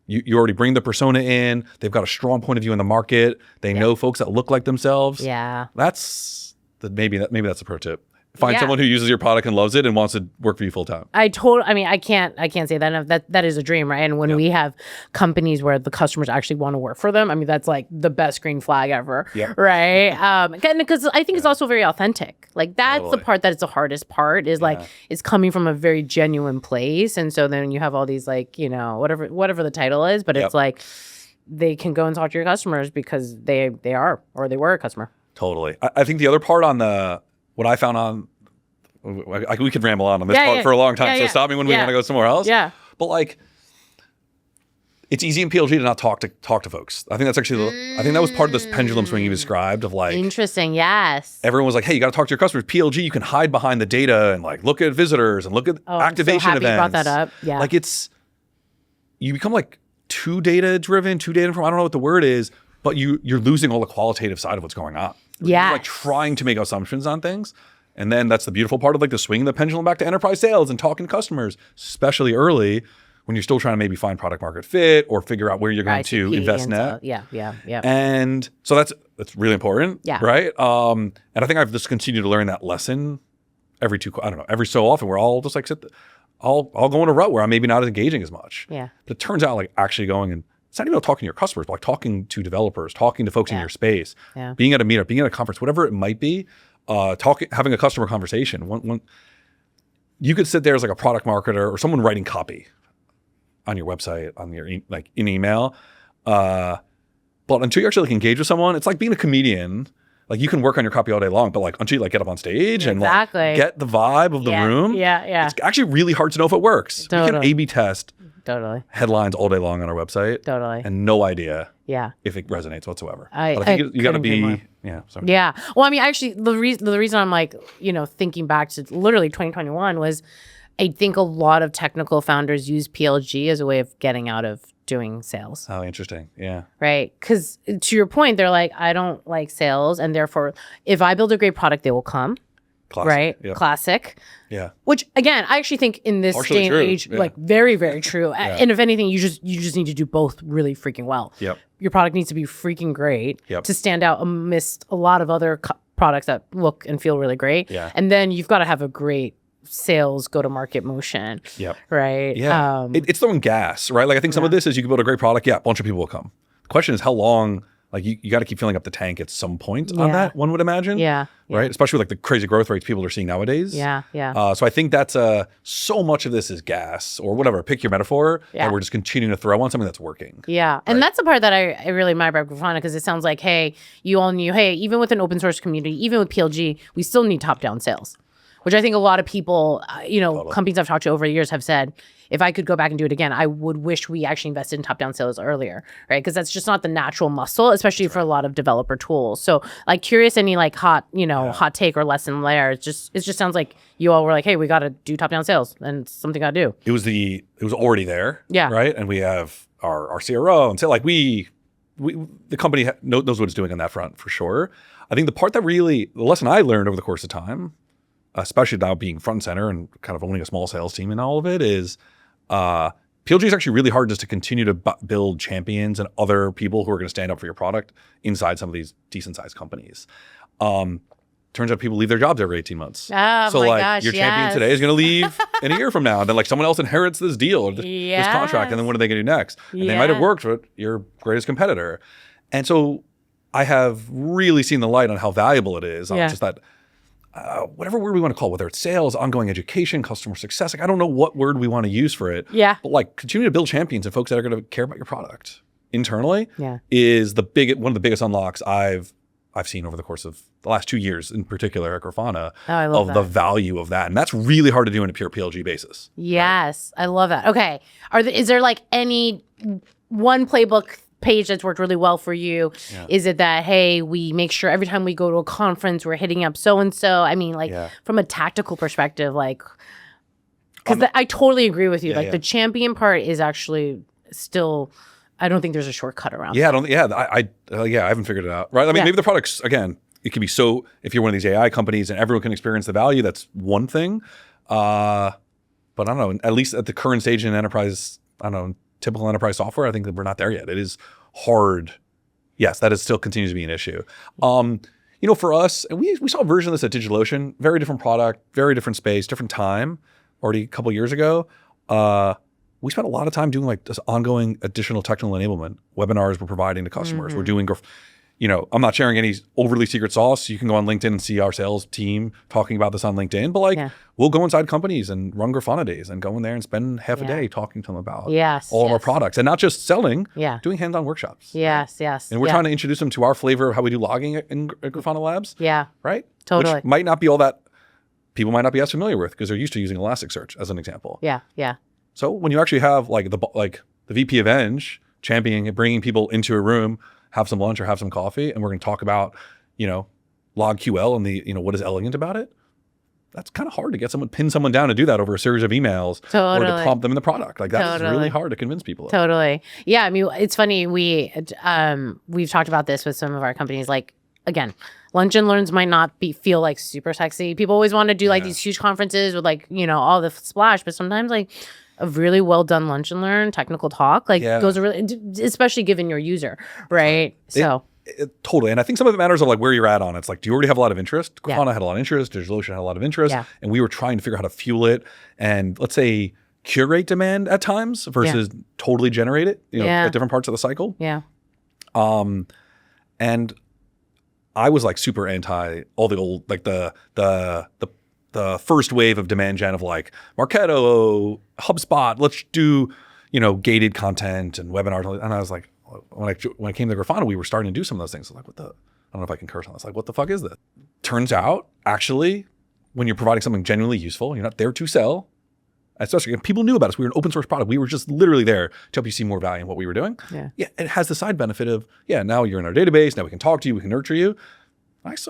you already bring the persona in, they've got a strong point of view in the market, they know folks that look like themselves. Yeah. Maybe that's a pro tip. Find someone who uses your product and loves it and wants to work for you full time. I can't say that enough. That is a dream, right? And when we have companies where the customers actually want to work for them, I mean, that's like the best green flag ever, right? Because I think it's also very authentic. Like that's the part that is the hardest part is like it's coming from a very genuine place, and so then you have all these like whatever the title is, but it's like they can go and talk to your customers because they are or they were a customer. Totally. I think the other part on what I found on, we could ramble on this part for a long time, so stop me when we want to go somewhere else. Yeah. But like, it's easy in PLG to not talk to folks. I think that's actually, I think that was part of this pendulum swing you described of like. Interesting, yes. Everyone was like, hey, you got to talk to your customers. PLG, you can hide behind the data and like look at visitors and look at activation I'm so happy events. you brought that up. Yeah. Like you become like too data driven, I don't know what the word is, but you're losing all the qualitative side of what's going on. Yeah. You're like trying to make assumptions on things. And then that's the beautiful part of like the swinging the pendulum back to enterprise sales and talking to customers, especially early, when you're still trying to maybe find product market fit or figure out where you're going to ICP invest and net. so- yeah. And so that's really important. Yeah. Right. And I think I've just continued to learn that lesson every so often where I'll just like I'll go in a rut where I'm maybe not engaging as much. Yeah. But it turns out like actually going and it's not even about talking to your customers, but like talking to developers, talking to folks in your space, being at a meetup, being at a conference, whatever it might be, having a customer conversation. When you could sit there as like a product marketer or someone writing copy on your website, on your like in email, but until you actually like engage with someone, it's like being a comedian. Like you can work on your copy all day long, but like until you like get up on stage and like get the vibe of the room, it's actually really hard to know if it works. We can A/B test headlines all day long on our website, and no idea if it resonates whatsoever. But I think you got to be Well, I mean, actually, the reason I'm like thinking back to literally 2021 was I think a lot of technical founders use PLG as a way of getting out of doing sales. Oh, interesting. Yeah. Right. Because to your point, they're like, I don't like sales. And therefore, if I build a great product, they will come. Classic. Right. Yeah. Classic. Yeah. Which again, I actually think in this Partially day and true. age, like very, very true. And if anything, you just need to do both really freaking well. Yep. Your product needs to be freaking great to stand out amidst a lot of other products that look and feel really great. Yeah. And then you've got to have a great sales go-to-market motion. Yep. Right. Yeah. It's throwing gas, right? Like I think some of this is you can build a great product. Yeah, a bunch of people will come. The question is how long. Like you got to keep filling up the tank at some point on that. One would imagine. Yeah. Right. Especially with like the crazy growth rates people are seeing nowadays. Yeah. So I think that's so much of this is gas or whatever. Pick your metaphor. And we're just continuing to throw on something that's working. Yeah. And that's the part that I really admire about Grafana because it sounds like, hey, you all knew, hey, even with an open source community, even with PLG, we still need top-down sales. Which I think a lot of people, companies I've talked to over the years have said, if I could go back and do it again, I would wish we actually invested in top-down sales earlier, right? Because that's just not the natural muscle, especially for a lot of developer tools. So, like, curious any like hot take or lesson there. It just sounds like you all were like, hey, we got to do top-down sales, and it's something got to do. It was already there, yeah, right? And we have our CRO, and so like the company knows what it's doing on that front for sure. I think the lesson I learned over the course of time, especially now being front and center and kind of owning a small sales team and all of it is PLG is actually really hard just to continue to build champions and other people who are going to stand up for your product inside some of these decent sized companies. Turns out people leave their jobs every 18 months. Oh, so my like gosh, your champion today is going to leave in a year from now. And then like someone else inherits this deal or this contract. And then what are they going to do next? And they might have worked with your greatest competitor. And so I have really seen the light on how valuable it is. Just that whatever word we want to call it, whether it's sales, ongoing education, customer success. Like I don't know what word we want to use for it. Yeah. But like continue to build champions and folks that are going to care about your product internally is one of the biggest unlocks I've seen over the course of the last 2 years in particular at Grafana the value of that. And that's really hard to do on a pure PLG basis. Yes. Right? I love that. Okay. Is there like any one playbook page that's worked really well for you? Is it that, hey, we make sure every time we go to a conference, we're hitting up so-and-so? I mean, like from a tactical perspective, like, because I totally agree with you. The champion part is actually still, I don't think there's a shortcut around that. I haven't figured it out. Right. I mean, maybe the products, again, it can be so, if you're one of these AI companies and everyone can experience the value, that's one thing. But I don't know, at least at the current stage in enterprise, typical enterprise software, I think that we're not there yet. It is hard. Yes, that is still continues to be an issue. For us, and we saw a version of this at DigitalOcean, very different product, very different space, different time, already a couple of years ago. We spent a lot of time doing like this ongoing additional technical enablement webinars we're providing to customers. We're doing, I'm not sharing any overly secret sauce. You can go on LinkedIn and see our sales team talking about this on LinkedIn. But we'll go inside companies and run Grafana days and go in there and spend half a day talking to them about all of our products. And not just selling, doing hands-on workshops. Yes. And we're trying to introduce them to our flavor of how we do logging at Grafana Labs. Yeah. Right? Totally. Which might not be all that people might not be as familiar with because they're used to using Elasticsearch as an example. Yeah. So when you actually have like the VP of Eng championing and bringing people into a room, have some lunch or have some coffee, and we're going to talk about, log QL and what is elegant about it. That's kind of hard to pin someone down to do that over a series of emails or to prompt them in the product. Like that's really hard to convince people of. Totally. Yeah. I mean, it's funny. We've talked about this with some of our companies. Like, again, lunch and learns might not feel like super sexy. People always want to do like these huge conferences with like, all the splash, but sometimes like a really well done lunch and learn technical talk, like goes a really, especially given your user, right? So. Totally. And I think some of it matters of like where you're at on it. It's like, do you already have a lot of interest? Grafana had a lot of interest. DigitalOcean had a lot of interest. And we were trying to figure out how to fuel it and let's say curate demand at times versus totally generate it, at different parts of the cycle. And I was like super anti all the old, like the first wave of demand gen of like Marketo, HubSpot, let's do, gated content and webinars. And I was like, when I came to Grafana, we were starting to do some of those things. I was like, I don't know if I can curse on this. Like, what the fuck is this? Turns out, actually, when you're providing something genuinely useful, you're not there to sell. Especially, people knew about us. We were an open source product. We were just literally there to help you see more value in what we were doing. It has the side benefit of, now you're in our database. Now we can talk to you. We can nurture you.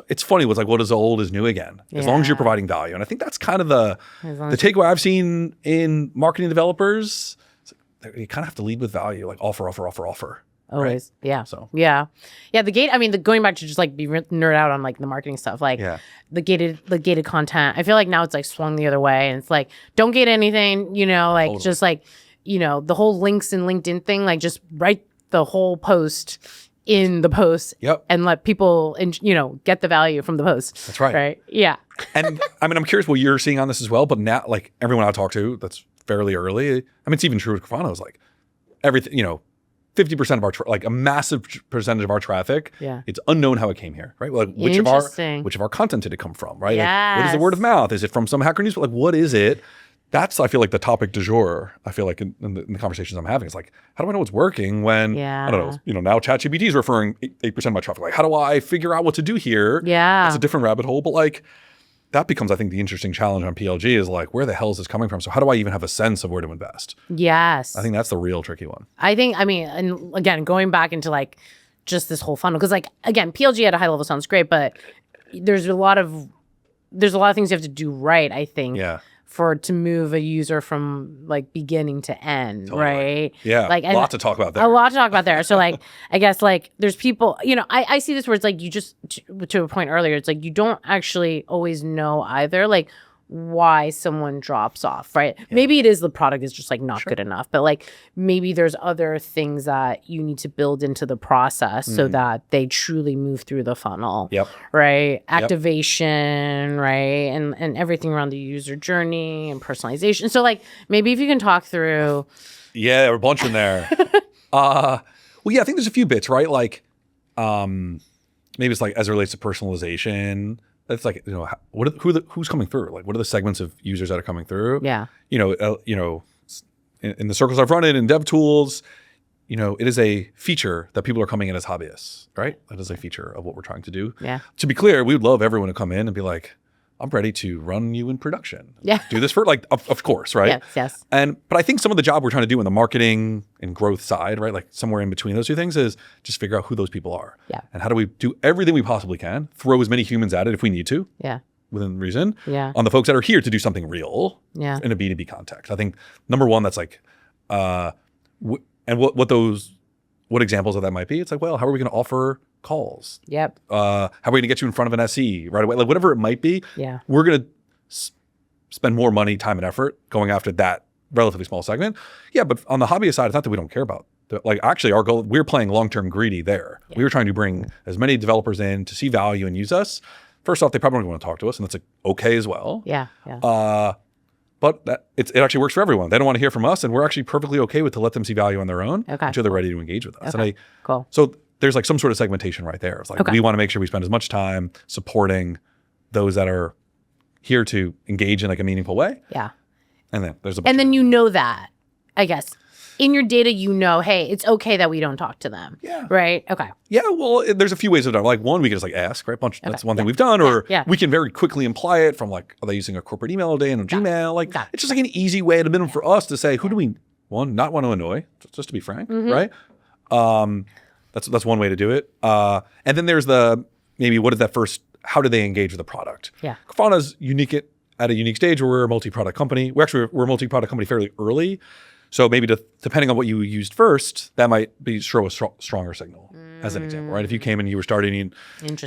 It's funny. It was like, what is old is new again, as long as you're providing value. And I think that's kind of the takeaway I've seen in marketing developers. You kind of have to lead with value, like offer. Always. Right? Yeah. So the gate, I mean, going back to just like be nerd out on like the marketing stuff, like the gated content, I feel like now it's like swung the other way and it's like, don't gate anything, just like, the whole links and LinkedIn thing, like just write the whole post in the post and let people, get the value from the post. That's right. Right. Yeah. And I mean, I'm curious what you're seeing on this as well, but now like everyone I talk to that's fairly early, I mean, it's even true with Grafana, is like everything, 50% of our, like a massive percentage of our traffic, it's unknown how it came here, right? Like which of our content did it come from, right? Like, what is the word of mouth? Is it from some hacker news? Like, what is it? That's, I feel like, the topic du jour. I feel like in the conversations I'm having, it's like, how do I know what's working when, I don't know, now ChatGPT is referring 8% of my traffic. Like, how do I figure out what to do here? It's a different rabbit hole, but like, that becomes, I think, the interesting challenge on PLG is like, where the hell is this coming from? So how do I even have a sense of where to invest? Yes. I think that's the real tricky one. I mean, and again, going back into like just this whole funnel, because like, again, PLG at a high level sounds great, but there's a lot of things you have to do right, I think. To move a user from like beginning to end, right? Yeah, like a lot to talk about there. A lot to talk about there. So like, I guess like there's people, I see this where it's like you just, to a point earlier, it's like you don't actually always know either, like why someone drops off, right? Maybe it is the product is just like not good enough, but like maybe there's other things that you need to build into the process so that they truly move through the funnel, right? Activation, right? And everything around the user journey and personalization. So like maybe if you can talk through. Yeah, we're a bunch in there. I think there's a few bits, right? Like maybe it's like as it relates to personalization. It's like, who's coming through? Like, what are the segments of users that are coming through? In the circles I've run in dev tools, it is a feature that people are coming in as hobbyists, right? That is a feature of what we're trying to do. To be clear, we would love everyone to come in and be like, I'm ready to run you in production. Do this for like, of course, right? Yes. But I think some of the job we're trying to do in the marketing and growth side, right? Like somewhere in between those two things is just figure out who those people are. And how do we do everything we possibly can, throw as many humans at it if we need to. Within reason. On the folks that are here to do something real. In a B2B context. I think number one, that's like, and what examples of that might be? It's like, well, how are we going to offer calls? How are we going to get you in front of an SE right away? Like whatever it might be, we're going to spend more money, time, and effort going after that relatively small segment. But on the hobbyist side, it's not that we don't care about. Like actually, our goal, we're playing long-term greedy there. We were trying to bring as many developers in to see value and use us. First off, they probably don't want to talk to us, and that's like okay as well. But it actually works for everyone. They don't want to hear from us, and we're actually perfectly okay with to let them see value on their own until they're ready to engage with us. Cool. So there's like some sort of segmentation right there. It's like we want to make sure we spend as much time supporting those that are here to engage in like a meaningful way. And then there's a bunch and then that, I guess. In your data, hey, it's okay that we don't talk to them. Right? Okay. Well, there's a few ways of doing it. Like one, we can just like ask, right? That's one thing we've done. Or we can very quickly imply it from like, are they using a corporate email a day and a Gmail? Like it's just like an easy way at a minimum for us to say, who do we, not want to annoy, just to be frank, right? That's one way to do it. And then there's maybe what is that first, how do they engage with the product? Grafana's unique at a unique stage where we're a multi-product company. We're a multi-product company fairly early. So maybe depending on what you used first, that might show a stronger signal as an example, right? If you came and you were starting,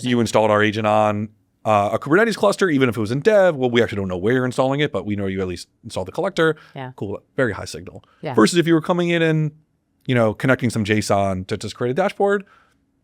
you installed our agent on A Kubernetes cluster, even if it was in dev, well, we actually don't know where you're installing it, but we know you at least installed the collector. Yeah. Cool, very high signal. Yeah. Versus if you were coming in and, connecting some JSON to just create a dashboard,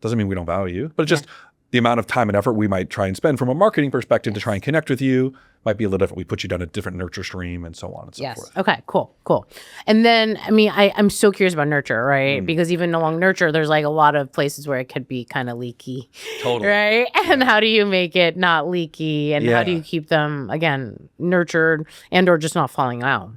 doesn't mean we don't value you, but it's just the amount of time and effort we might try and spend from a marketing perspective to try and connect with you might be a little different. We put you down a different nurture stream and so on and so forth. Okay, cool. And then, I'm so curious about nurture, right? Because even along nurture, there's like a lot of places where it could be kind of leaky. Totally. Right? And how do you make it not leaky? And how do you keep them, again, nurtured and or just not falling out?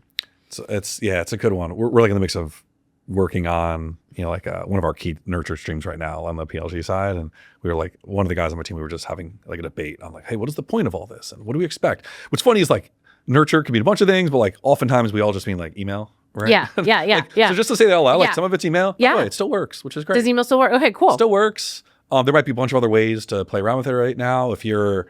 So it's a good one. We're like in the mix of working on, one of our key nurture streams right now on the PLG side. And we were like, one of the guys on my team, we were just having like a debate. I'm like, hey, what is the point of all this? And what do we expect? What's funny is like nurture could mean a bunch of things, but like oftentimes we all just mean like email, right? Yeah. So just to say that out loud, like some of it's email. Yeah. It still works, which is great. Does email still work? Okay, cool. Still works. There might be a bunch of other ways to play around with it right now. If you're,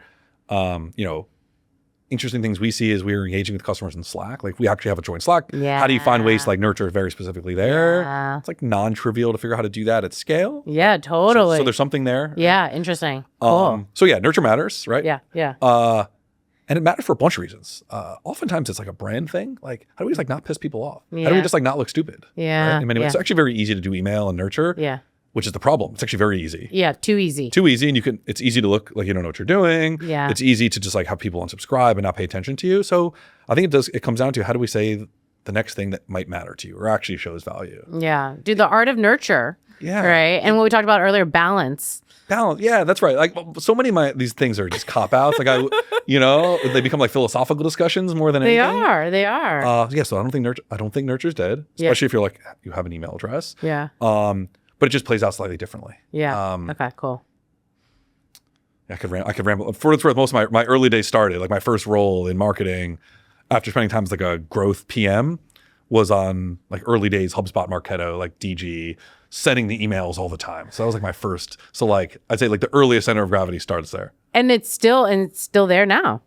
interesting things we see is we're engaging with customers in Slack. Like we actually have a joint Slack. Yeah. How do you find ways to like nurture very specifically there? Yeah. It's like non-trivial to figure out how to do that at scale. Yeah, totally. So there's something there. Yeah, interesting. Cool. So yeah, nurture matters, right? Yeah. And it matters for a bunch of reasons. Oftentimes it's like a brand thing. Like how do we just like not piss people off? Yeah. How do we just like not look stupid? Yeah. Right? In many ways, it's actually very easy to do email and nurture. Yeah. Which is the problem. It's actually very easy. Yeah, too easy. Too easy, and it's easy to look like you don't know what you're doing. Yeah. It's easy to just like have people unsubscribe and not pay attention to you. So I think it comes down to how do we say the next thing that might matter to you or actually shows value. Yeah. Do the art of nurture. Yeah. Right. And what we talked about earlier, balance. Balance. Yeah, that's right. Like so many of these things are just cop outs. Like they become like philosophical discussions more than anything. They are. So I don't think nurture's dead, especially if you're like you have an email address. Yeah. But it just plays out slightly differently. Yeah. Okay, cool. I could ramble. For what it's worth, most of my early days started, like my first role in marketing after spending time as like a growth PM was on like early days HubSpot Marketo, like DG, sending the emails all the time. So that was like my first. So like I'd say like the earliest center of gravity starts there. And it's still there now.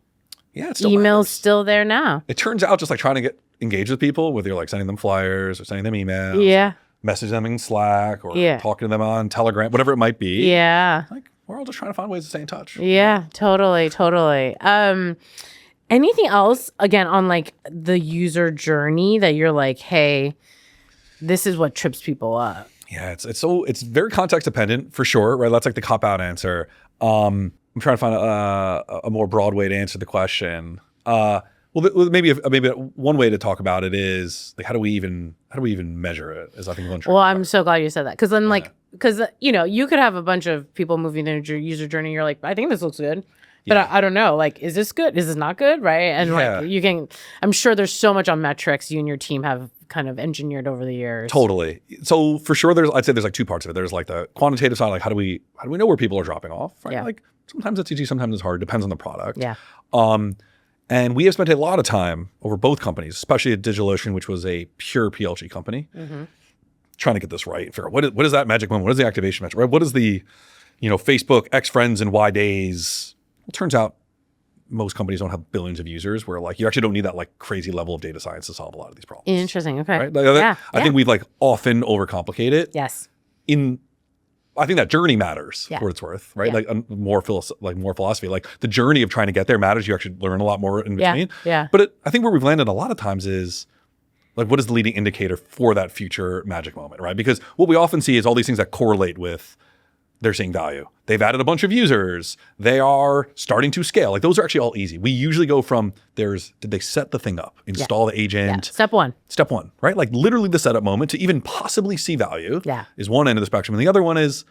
Yeah, it's still email's matters. Still there now. It turns out just like trying to get engaged with people, whether you're like sending them flyers or sending them emails. Yeah. Message them in Slack or talking to them on Telegram, whatever it might be. Yeah. Like we're all just trying to find ways to stay in touch. Yeah, totally. Anything else, again, on like the user journey that you're like, hey, this is what trips people up? Yeah, it's very context dependent for sure, right? That's like the cop out answer. I'm trying to find a more broad way to answer the question. Well, maybe one way to talk about it is like how do we even measure it? Is I think one. Well, I'm so glad you said that because then because you could have a bunch of people moving their user journey. You're like, I think this looks good, but I don't know. Like, is this good? Is this not good? Right? And like you can, I'm sure there's so much on metrics you and your team have kind of engineered over the years. Totally. So for sure, I'd say there's like two parts of it. There's like the quantitative side, like how do we know where people are dropping off? Right? Yeah. Like sometimes it's easy, sometimes it's hard. Depends on the product. Yeah. And we have spent a lot of time over both companies, especially at DigitalOcean, which was a pure PLG company, trying to get this right. Figure out what is that magic moment? What is the activation metric? Right? What is the, Facebook X friends in Y days? It turns out most companies don't have billions of users where like you actually don't need that like crazy level of data science to solve a lot of these problems. Interesting. Okay. Right? I think we've like often overcomplicate it. Yes. I think that journey matters for what it's worth, right? Yeah. Like more philosophy. Like the journey of trying to get there matters. You actually learn a lot more in between. Yeah. But I think where we've landed a lot of times is like, what is the leading indicator for that future magic moment, right? Because what we often see is all these things that correlate with they're seeing value. They've added a bunch of users. They are starting to scale. Like those are actually all easy. We usually go from did they set the thing up, install the agent? Yeah. Step one, right? Like literally the setup moment to even possibly see value is one end of the spectrum. And the other one is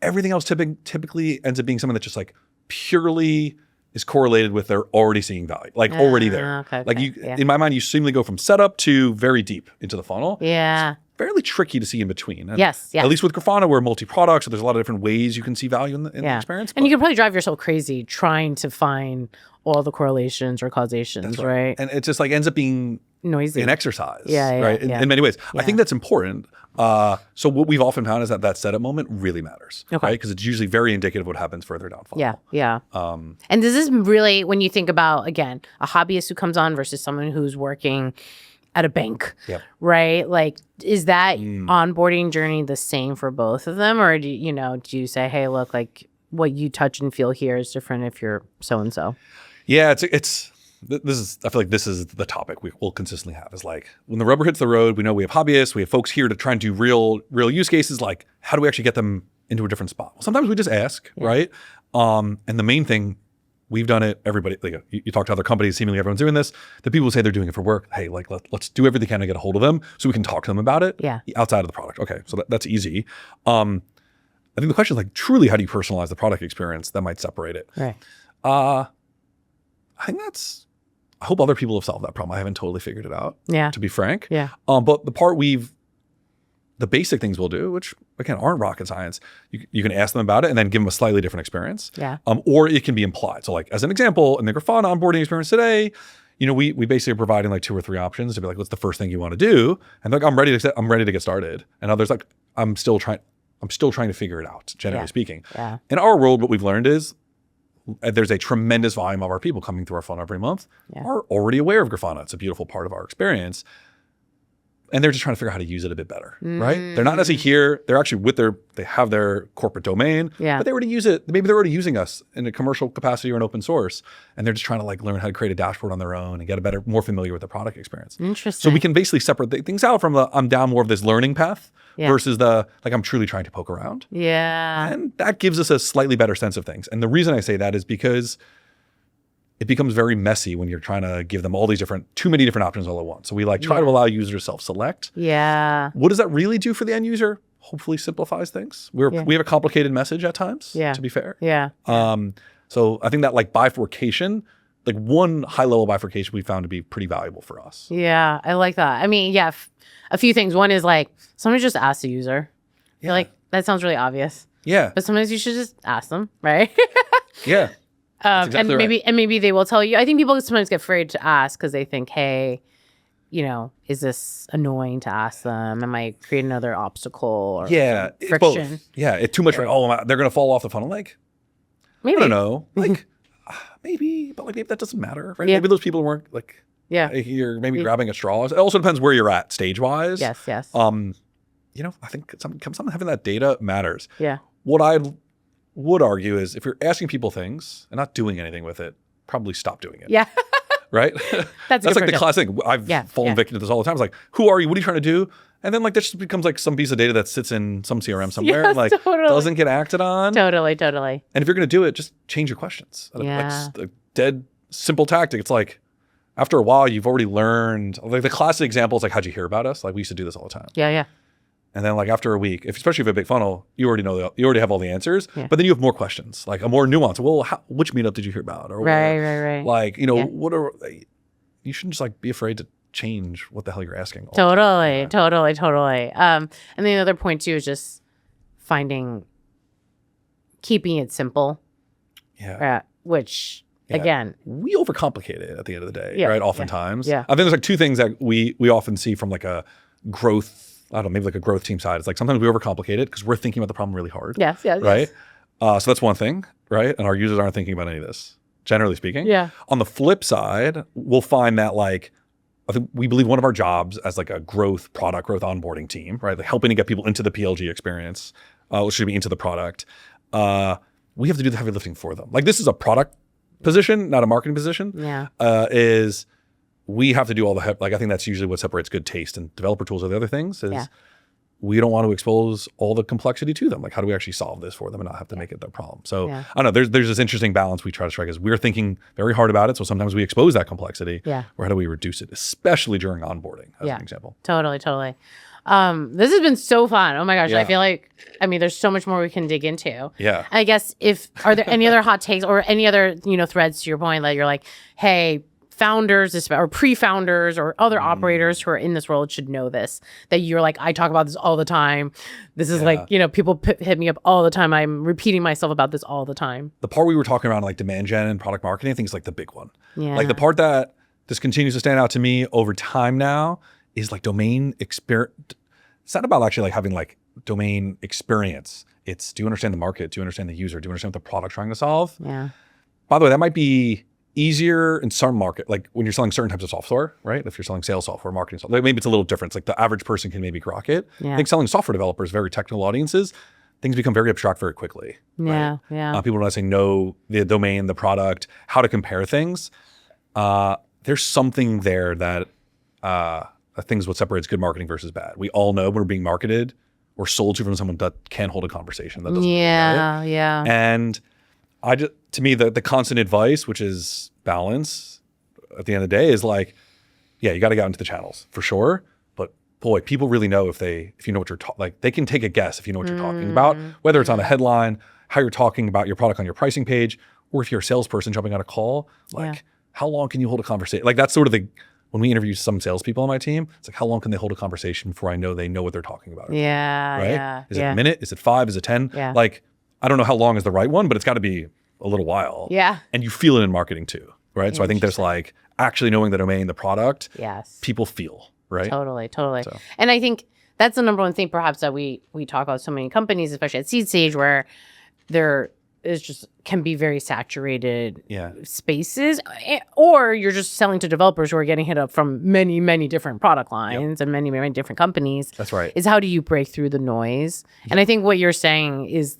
everything else typically ends up being something that just like purely is correlated with they're already seeing value, like already there. Okay, like in my mind, you seemingly go from setup to very deep into the funnel. Yeah. Fairly tricky to see in between. And yes. At least with Grafana, we're multi-product, so there's a lot of different ways you can see value in the experience. And you can probably drive yourself crazy trying to find all the correlations or causations, right? And it just like ends up being noisy, an exercise, right? In many ways. I think that's important. So what we've often found is that setup moment really matters, right? Because it's usually very indicative of what happens further down funnel. Yeah. And does this really, when you think about, again, a hobbyist who comes on versus someone who's working at a bank, right? Like, is that onboarding journey the same for both of them? Or do you say, hey, look, like, what you touch and feel here is different if you're so and so. Yeah, I feel like this is the topic we'll consistently have is like when the rubber hits the road, we know we have hobbyists, we have folks here to try and do real use cases. Like, how do we actually get them into a different spot? Well, sometimes we just ask, right? And the main thing, we've done it. Everybody, like you talk to other companies, seemingly everyone's doing this. The people who say they're doing it for work, hey, like let's do everything we can to get a hold of them so we can talk to them about it. Outside of the product. Okay, so that's easy. I think the question is like, truly, how do you personalize the product experience that might separate it? Right. I think I hope other people have solved that problem. I haven't totally figured it out. To be frank. But the basic things we'll do, which again aren't rocket science, you can ask them about it and then give them a slightly different experience. Or it can be implied. So like as an example, in the Grafana onboarding experience today, we basically are providing like 2 or 3 options to be like, what's the first thing you want to do? And like, I'm ready to get started. And others like, I'm still trying to figure it out, generally speaking. In our world, what we've learned is there's a tremendous volume of our people coming through our funnel every month are already aware of Grafana. It's a beautiful part of our experience. And they're just trying to figure out how to use it a bit better, right? They're not necessarily here. They're actually they have their corporate domain, but they already use it. Maybe they're already using us in a commercial capacity or an open source. And they're just trying to like learn how to create a dashboard on their own and get more familiar with the product experience. Interesting. So we can basically separate things out from I'm down more of this learning path versus I'm truly trying to poke around. And that gives us a slightly better sense of things. And the reason I say that is because it becomes very messy when you're trying to give them all these too many different options all at once. So we try to allow users to self-select. What does that really do for the end user? Hopefully simplifies things. We have a complicated message at times, to be fair. So I think that bifurcation, one high level bifurcation we found to be pretty valuable for us. I like that. I mean, a few things. One is sometimes just ask the user. You're like, that sounds really obvious. But sometimes you should just ask them, right? Exactly and maybe they will tell you. I think people sometimes get afraid to ask because they think, hey, is this annoying to ask them? Am I might create another obstacle or friction? It's too much. They're going to fall off the funnel. Maybe. I don't know. Maybe, but maybe that doesn't matter. Right? Maybe those people weren't you're maybe grabbing at straws. It also depends where you're at stage wise. Yes. I think something having that data matters. What I would argue is if you're asking people things and not doing anything with it, probably stop doing it. Right? That's like the classic thing. I've fallen victim to this all the time. It's like, who are you? What are you trying to do? And then that just becomes some piece of data that sits in some CRM somewhere and doesn't get acted on. Totally. And if you're going to do it, just change your questions. That's a dead simple tactic. It's like, after a while, you've already learned. The classic example is how'd you hear about us? We used to do this all the time. And then after a week, especially if you have a big funnel, you already have all the answers, but then you have more questions, a more nuance. Well, which meetup did you hear about? Or right. What are, you shouldn't just be afraid to change what the hell you're asking. Totally. And the other point too is just keeping it simple. Which again, we overcomplicate it at the end of the day, right? Oftentimes. I think there's 2 things that we often see from a growth. I don't know, maybe a growth team side. It's sometimes we overcomplicate it because we're thinking about the problem really hard. Right? So that's one thing, right? And our users aren't thinking about any of this, generally speaking. On the flip side, we'll find that I think we believe one of our jobs as a product growth onboarding team, right? Helping to get people into the PLG experience, which should be into the product. We have to do the heavy lifting for them. This is a product position, not a marketing position. Is we have to do all the I think that's usually what separates good taste and developer tools or the other things is we don't want to expose all the complexity to them. How do we actually solve this for them and not have to make it their problem? So I don't know, there's this interesting balance we try to strike is we're thinking very hard about it. So sometimes we expose that complexity or how do we reduce it, especially during onboarding as an example. Totally. This has been so fun. Oh my gosh. I feel there's so much more we can dig into. I guess are there any other hot takes or any other, threads to your point that you're like, hey, founders or pre-founders or other operators who are in this world should know this, that you're I talk about this all the time. This is people hit me up all the time. I'm repeating myself about this all the time. The part we were talking around demand gen and product marketing, I think is the big one. The part that just continues to stand out to me over time now is domain experience. It's not about actually having domain experience. It's, do you understand the market? Do you understand the user? Do you understand what the product's trying to solve? By the way, that might be easier in some market, when you're selling certain types of software, right? If you're selling sales software, marketing software, maybe it's a little different. The average person can maybe grok it. I think selling software developers, very technical audiences, things become very abstract very quickly. Yeah, right? yeah. People don't necessarily know the domain, the product, how to compare things. There's something there that I think is what separates good marketing versus bad. We all know when we're being marketed or sold to from someone that can't hold a conversation. That doesn't really get it. Yeah. And to me, the constant advice, which is balance at the end of the day, is like, yeah, you got to get out into the channels for sure. But boy, people really know if you know what you're like, they can take a guess if you know what you're talking about, whether it's on a headline, how you're talking about your product on your pricing page, or if you're a salesperson jumping on a call, like how long can you hold a conversation? Like that's sort of when we interview some salespeople on my team, it's like, how long can they hold a conversation before I know they know what they're talking about? Yeah. Right? Yeah. Is it a minute? Is it 5? Is it 10? Yeah. Like, I don't know how long is the right one, but it's got to be a little while. Yeah. And you feel it in marketing too, right? So I think there's like actually knowing the domain, the product, people feel, right? Totally. And I think that's the number one thing perhaps that we talk about so many companies, especially at seed stage, where there is just can be very saturated spaces, or you're just selling to developers who are getting hit up from many, many different product lines and many, many different companies. That's right. Is how do you break through the noise? And I think what you're saying is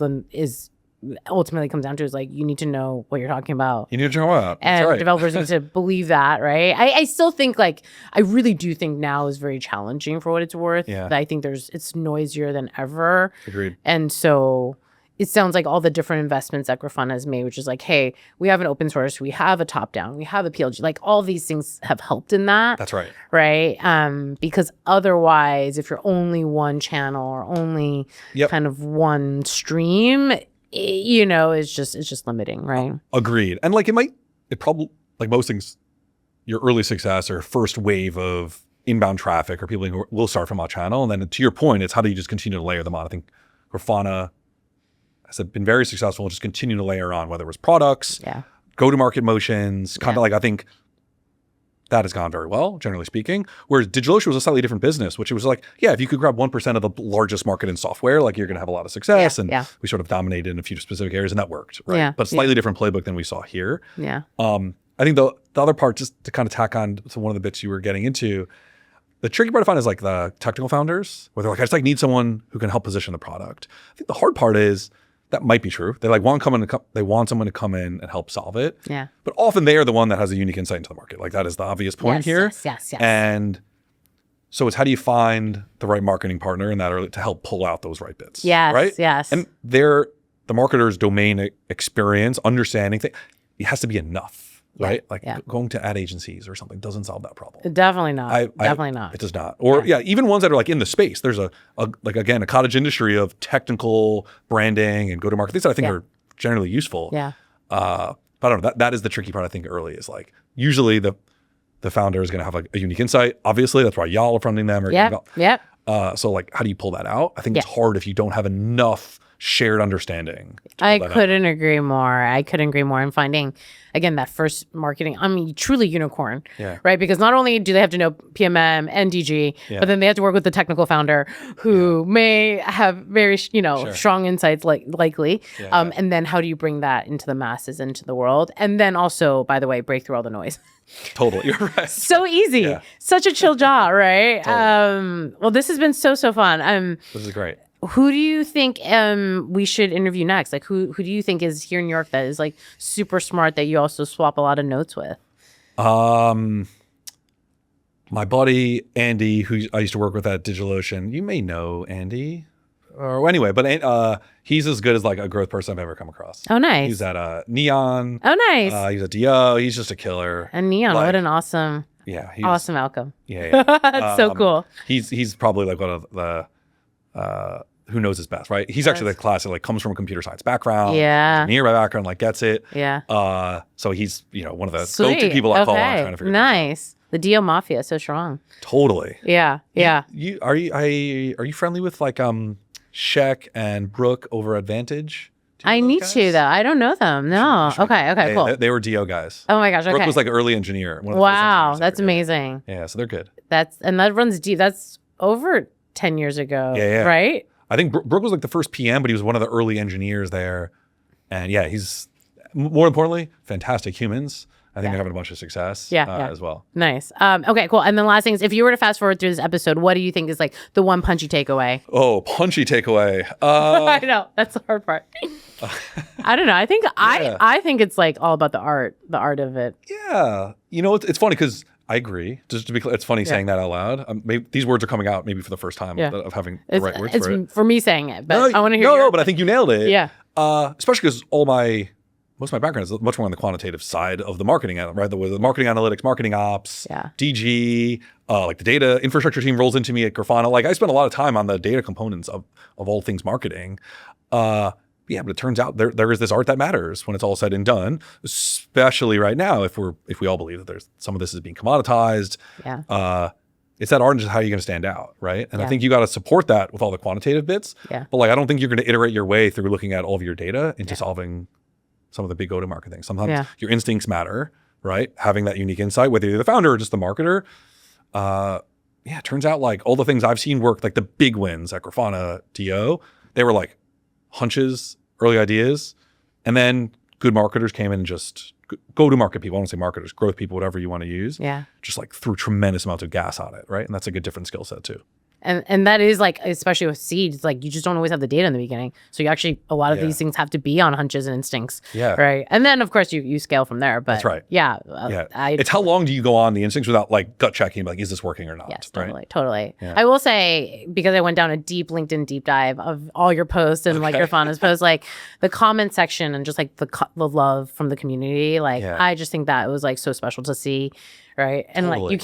ultimately comes down to is like, you need to know what you're talking about. You need to know about. And developers need to believe that, right? I still think I really do think now is very challenging for what it's worth. Yeah. I think it's noisier than ever. Agreed. And so it sounds like all the different investments that Grafana has made, which is like, hey, we have an open source, we have a top down, we have a PLG, like all these things have helped in that. That's right. Right. Because otherwise, if you're only one channel or only kind of one stream, it's just limiting, right? Agreed. And like it probably, like most things, your early success or first wave of inbound traffic or people who will start from our channel. And then to your point, it's how do you just continue to layer them on? I think Grafana has been very successful, just continue to layer on, whether it was products, go-to-market motions, kind of like, I think that has gone very well, generally speaking. Whereas DigitalOcean was a slightly different business, which it was like, if you could grab 1% of the largest market in software, like you're going to have a lot of success. We sort of dominated in a few specific areas and that worked, right? Yeah. But slightly different playbook than we saw here. Yeah. I think the other part, just to kind of tack on to one of the bits you were getting into, the tricky part I find is like the technical founders, where they're like, I just need someone who can help position the product. I think the hard part is, that might be true. They want someone to come in and help solve it. Yeah. But often they are the one that has a unique insight into the market. Like that is the obvious point here. Yes. And so it's how do you find the right marketing partner in that early to help pull out those right bits? Yes. Right? Yes. And the marketer's domain experience, understanding things, it has to be enough. Right? Like going to ad agencies or something doesn't solve that problem. Definitely not. Definitely not. It does not. Or even ones that are like in the space. There's a cottage industry of technical branding and go-to-market things that I think are generally useful. Yeah. But I don't know. That is the tricky part I think early is like usually the founder is going to have a unique insight. Obviously, that's why y'all are funding them. So like how do you pull that out? I think it's hard if you don't have enough shared understanding. I couldn't agree more. And finding, again, that first marketing, truly unicorn, right? Because not only do they have to know PMM and DG, but then they have to work with the technical founder who may have very, strong insights likely. And then how do you bring that into the masses, into the world? And then also, by the way, break through all the noise. Totally. You're right. So easy. Yeah. Such a chill job, right? Totally. Well, this has been so fun. This is great. Who do you think we should interview next? Like who do you think is here in New York that is like super smart that you also swap a lot of notes with? My buddy Andy, who I used to work with at DigitalOcean. You may know Andy. Or anyway, but he's as good as like a growth person I've ever come across. Oh, nice. He's at Neon. Oh, nice. He's at DO. He's just a killer. And Neon, what an awesome outcome. Yeah. That's so cool. He's probably like one of the who knows his best, right? He's actually the classic, like comes from a computer science background, engineer by background, like gets it. Yeah. So he's one of the go-to people I call on trying to figure nice. The DO Mafia, so strong. Totally. Yeah. Are you friendly with like Sheck and Brooke over Advantage? I need to though. I don't know them. No. Okay. Cool. They were DO guys. Oh my gosh. Okay. Brooke was like an early engineer. Wow, that's amazing. Yeah, so they're good. That runs deep. That's over 10 years ago. Yeah. Right. I think Brooke was like the first PM, but he was one of the early engineers there. And he's more importantly, fantastic humans. I think they're having a bunch of success as well. Nice. Okay, cool. And then last thing is, if you were to fast forward through this episode, what do you think is like the one punchy takeaway? Oh, punchy takeaway. I know, that's the hard part. I don't know. I think I think it's like all about the art of it. Yeah. You know, it's funny because I agree. Just to be clear, it's funny saying that out loud. Maybe these words are coming out maybe for the first time of having the right words for it. It's for me saying it, but I want to hear No, but I think you nailed it. Yeah. Especially because most of my background is much more on the quantitative side of the marketing, right? The marketing analytics, marketing ops, DG, like the data infrastructure team rolls into me at Grafana. Like I spend a lot of time on the data components of all things marketing. But it turns out there is this art that matters when it's all said and done, especially right now if we all believe that there's some of this is being commoditized. Yeah. It's that art and just how you're going to stand out, right? And I think you got to support that with all the quantitative bits. Yeah. But like I don't think you're going to iterate your way through looking at all of your data into solving some of the big go-to-market things. Sometimes your instincts matter, right? Having that unique insight, whether you're the founder or just the marketer. It turns out like all the things I've seen work, like the big wins at Grafana DO, they were like hunches, early ideas, and then good marketers came in and just go-to-market people, I don't say marketers, growth people, whatever you want to use, just like threw tremendous amounts of gas on it, right? And that's like a different skill set too. And that is like, especially with seeds, like you just don't always have the data in the beginning. So you actually, a lot of these things have to be on hunches and instincts. Yeah. Right. And then of course you scale from there. But that's right. Yeah. It's how long do you go on the instincts without like gut checking, like, is this working or not? Yes, right? totally. Yeah. I will say, because I went down a deep LinkedIn deep dive of all your posts and like Grafana's posts, like the comment section and just like the love from the community. Like, I just think that it was like so special to see. Right. And like,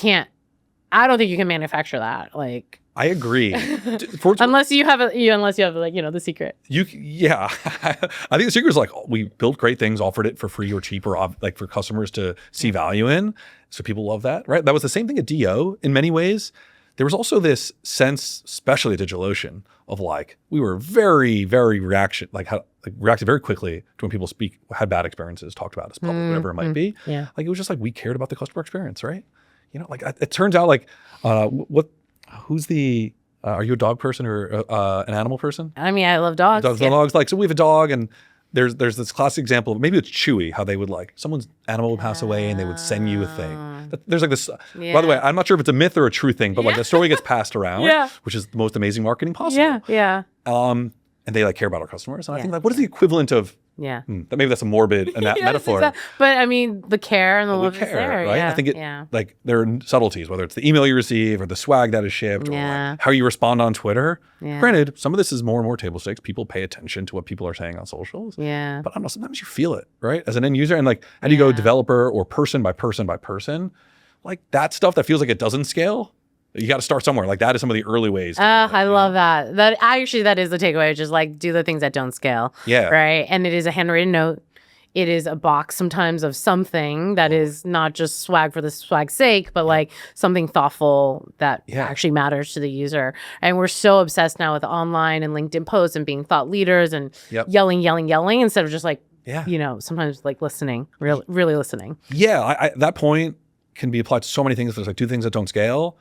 I don't think you can manufacture that. Like, I agree. unless you have like, the secret. I think the secret is like we built great things, offered it for free or cheap or like for customers to see value in. So people love that, right? That was the same thing at DO in many ways. There was also this sense, especially at DigitalOcean, of like we were very, very reacted very quickly to when people had bad experiences, talked about us publicly, whatever it might be. Yeah. Like it was just like we cared about the customer experience, right? Like it turns out like who's the are you a dog person or an animal person? I mean, I love dogs. Dogs. Like, so we have a dog and there's this classic example of maybe it's Chewy, how they would like someone's animal would pass away and they would send you a thing. There's like this, by the way, I'm not sure if it's a myth or a true thing, but like the story gets passed around, which is the most amazing marketing possible. Yeah. And they like care about our customers. And I think like, what is the equivalent of, maybe that's a morbid metaphor. Exactly. But I mean, the care and the love is there. Right? I think like there are subtleties, whether it's the email you receive or the swag that is shipped or like how you respond on Twitter. Granted, some of this is more and more table stakes. People pay attention to what people are saying on socials. Yeah. But I don't know, sometimes you feel it, right? As an end user, and like how do you go developer or person by person by person? Like that stuff that feels like it doesn't scale. You got to start somewhere. Like that is some of the early ways. I love that. That is the takeaway. Just like do the things that don't scale. Yeah. Right. And it is a handwritten note. It is a box sometimes of something that is not just swag for the swag's sake, but like something thoughtful that actually matters to the user. And we're so obsessed now with online and LinkedIn posts and being thought leaders and yelling instead of just like, sometimes like listening, really listening. Yeah. That point can be applied to so many things. There's like two things that don't scale.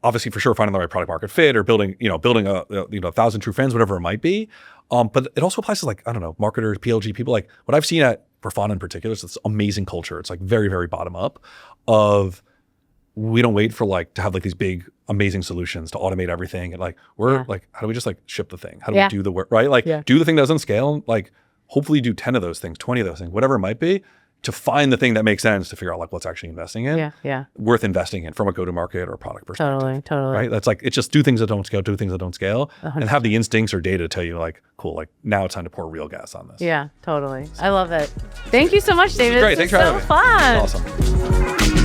Obviously, for sure, finding the right product market fit or building a 1,000 true fans, whatever it might be. But it also applies to like, I don't know, marketers, PLG people. Like what I've seen at Grafana in particular is this amazing culture. It's like very, very bottom up of we don't wait for like to have like these big, amazing solutions to automate everything. And like, we're like, how do we just like ship the thing? How do we do the work, right? Like do the thing that doesn't scale, like hopefully do 10 of those things, 20 of those things, whatever it might be, to find the thing that makes sense to figure out like what's actually investing in. Worth investing in from a go-to-market or a product perspective. Totally. Right? That's like, it's just do things that don't scale, and have the instincts or data to tell you like, cool, like now it's time to pour real gas on this. Yeah, totally. I love it. Thank you so much, David. Great. Thanks for having me. So fun. Awesome.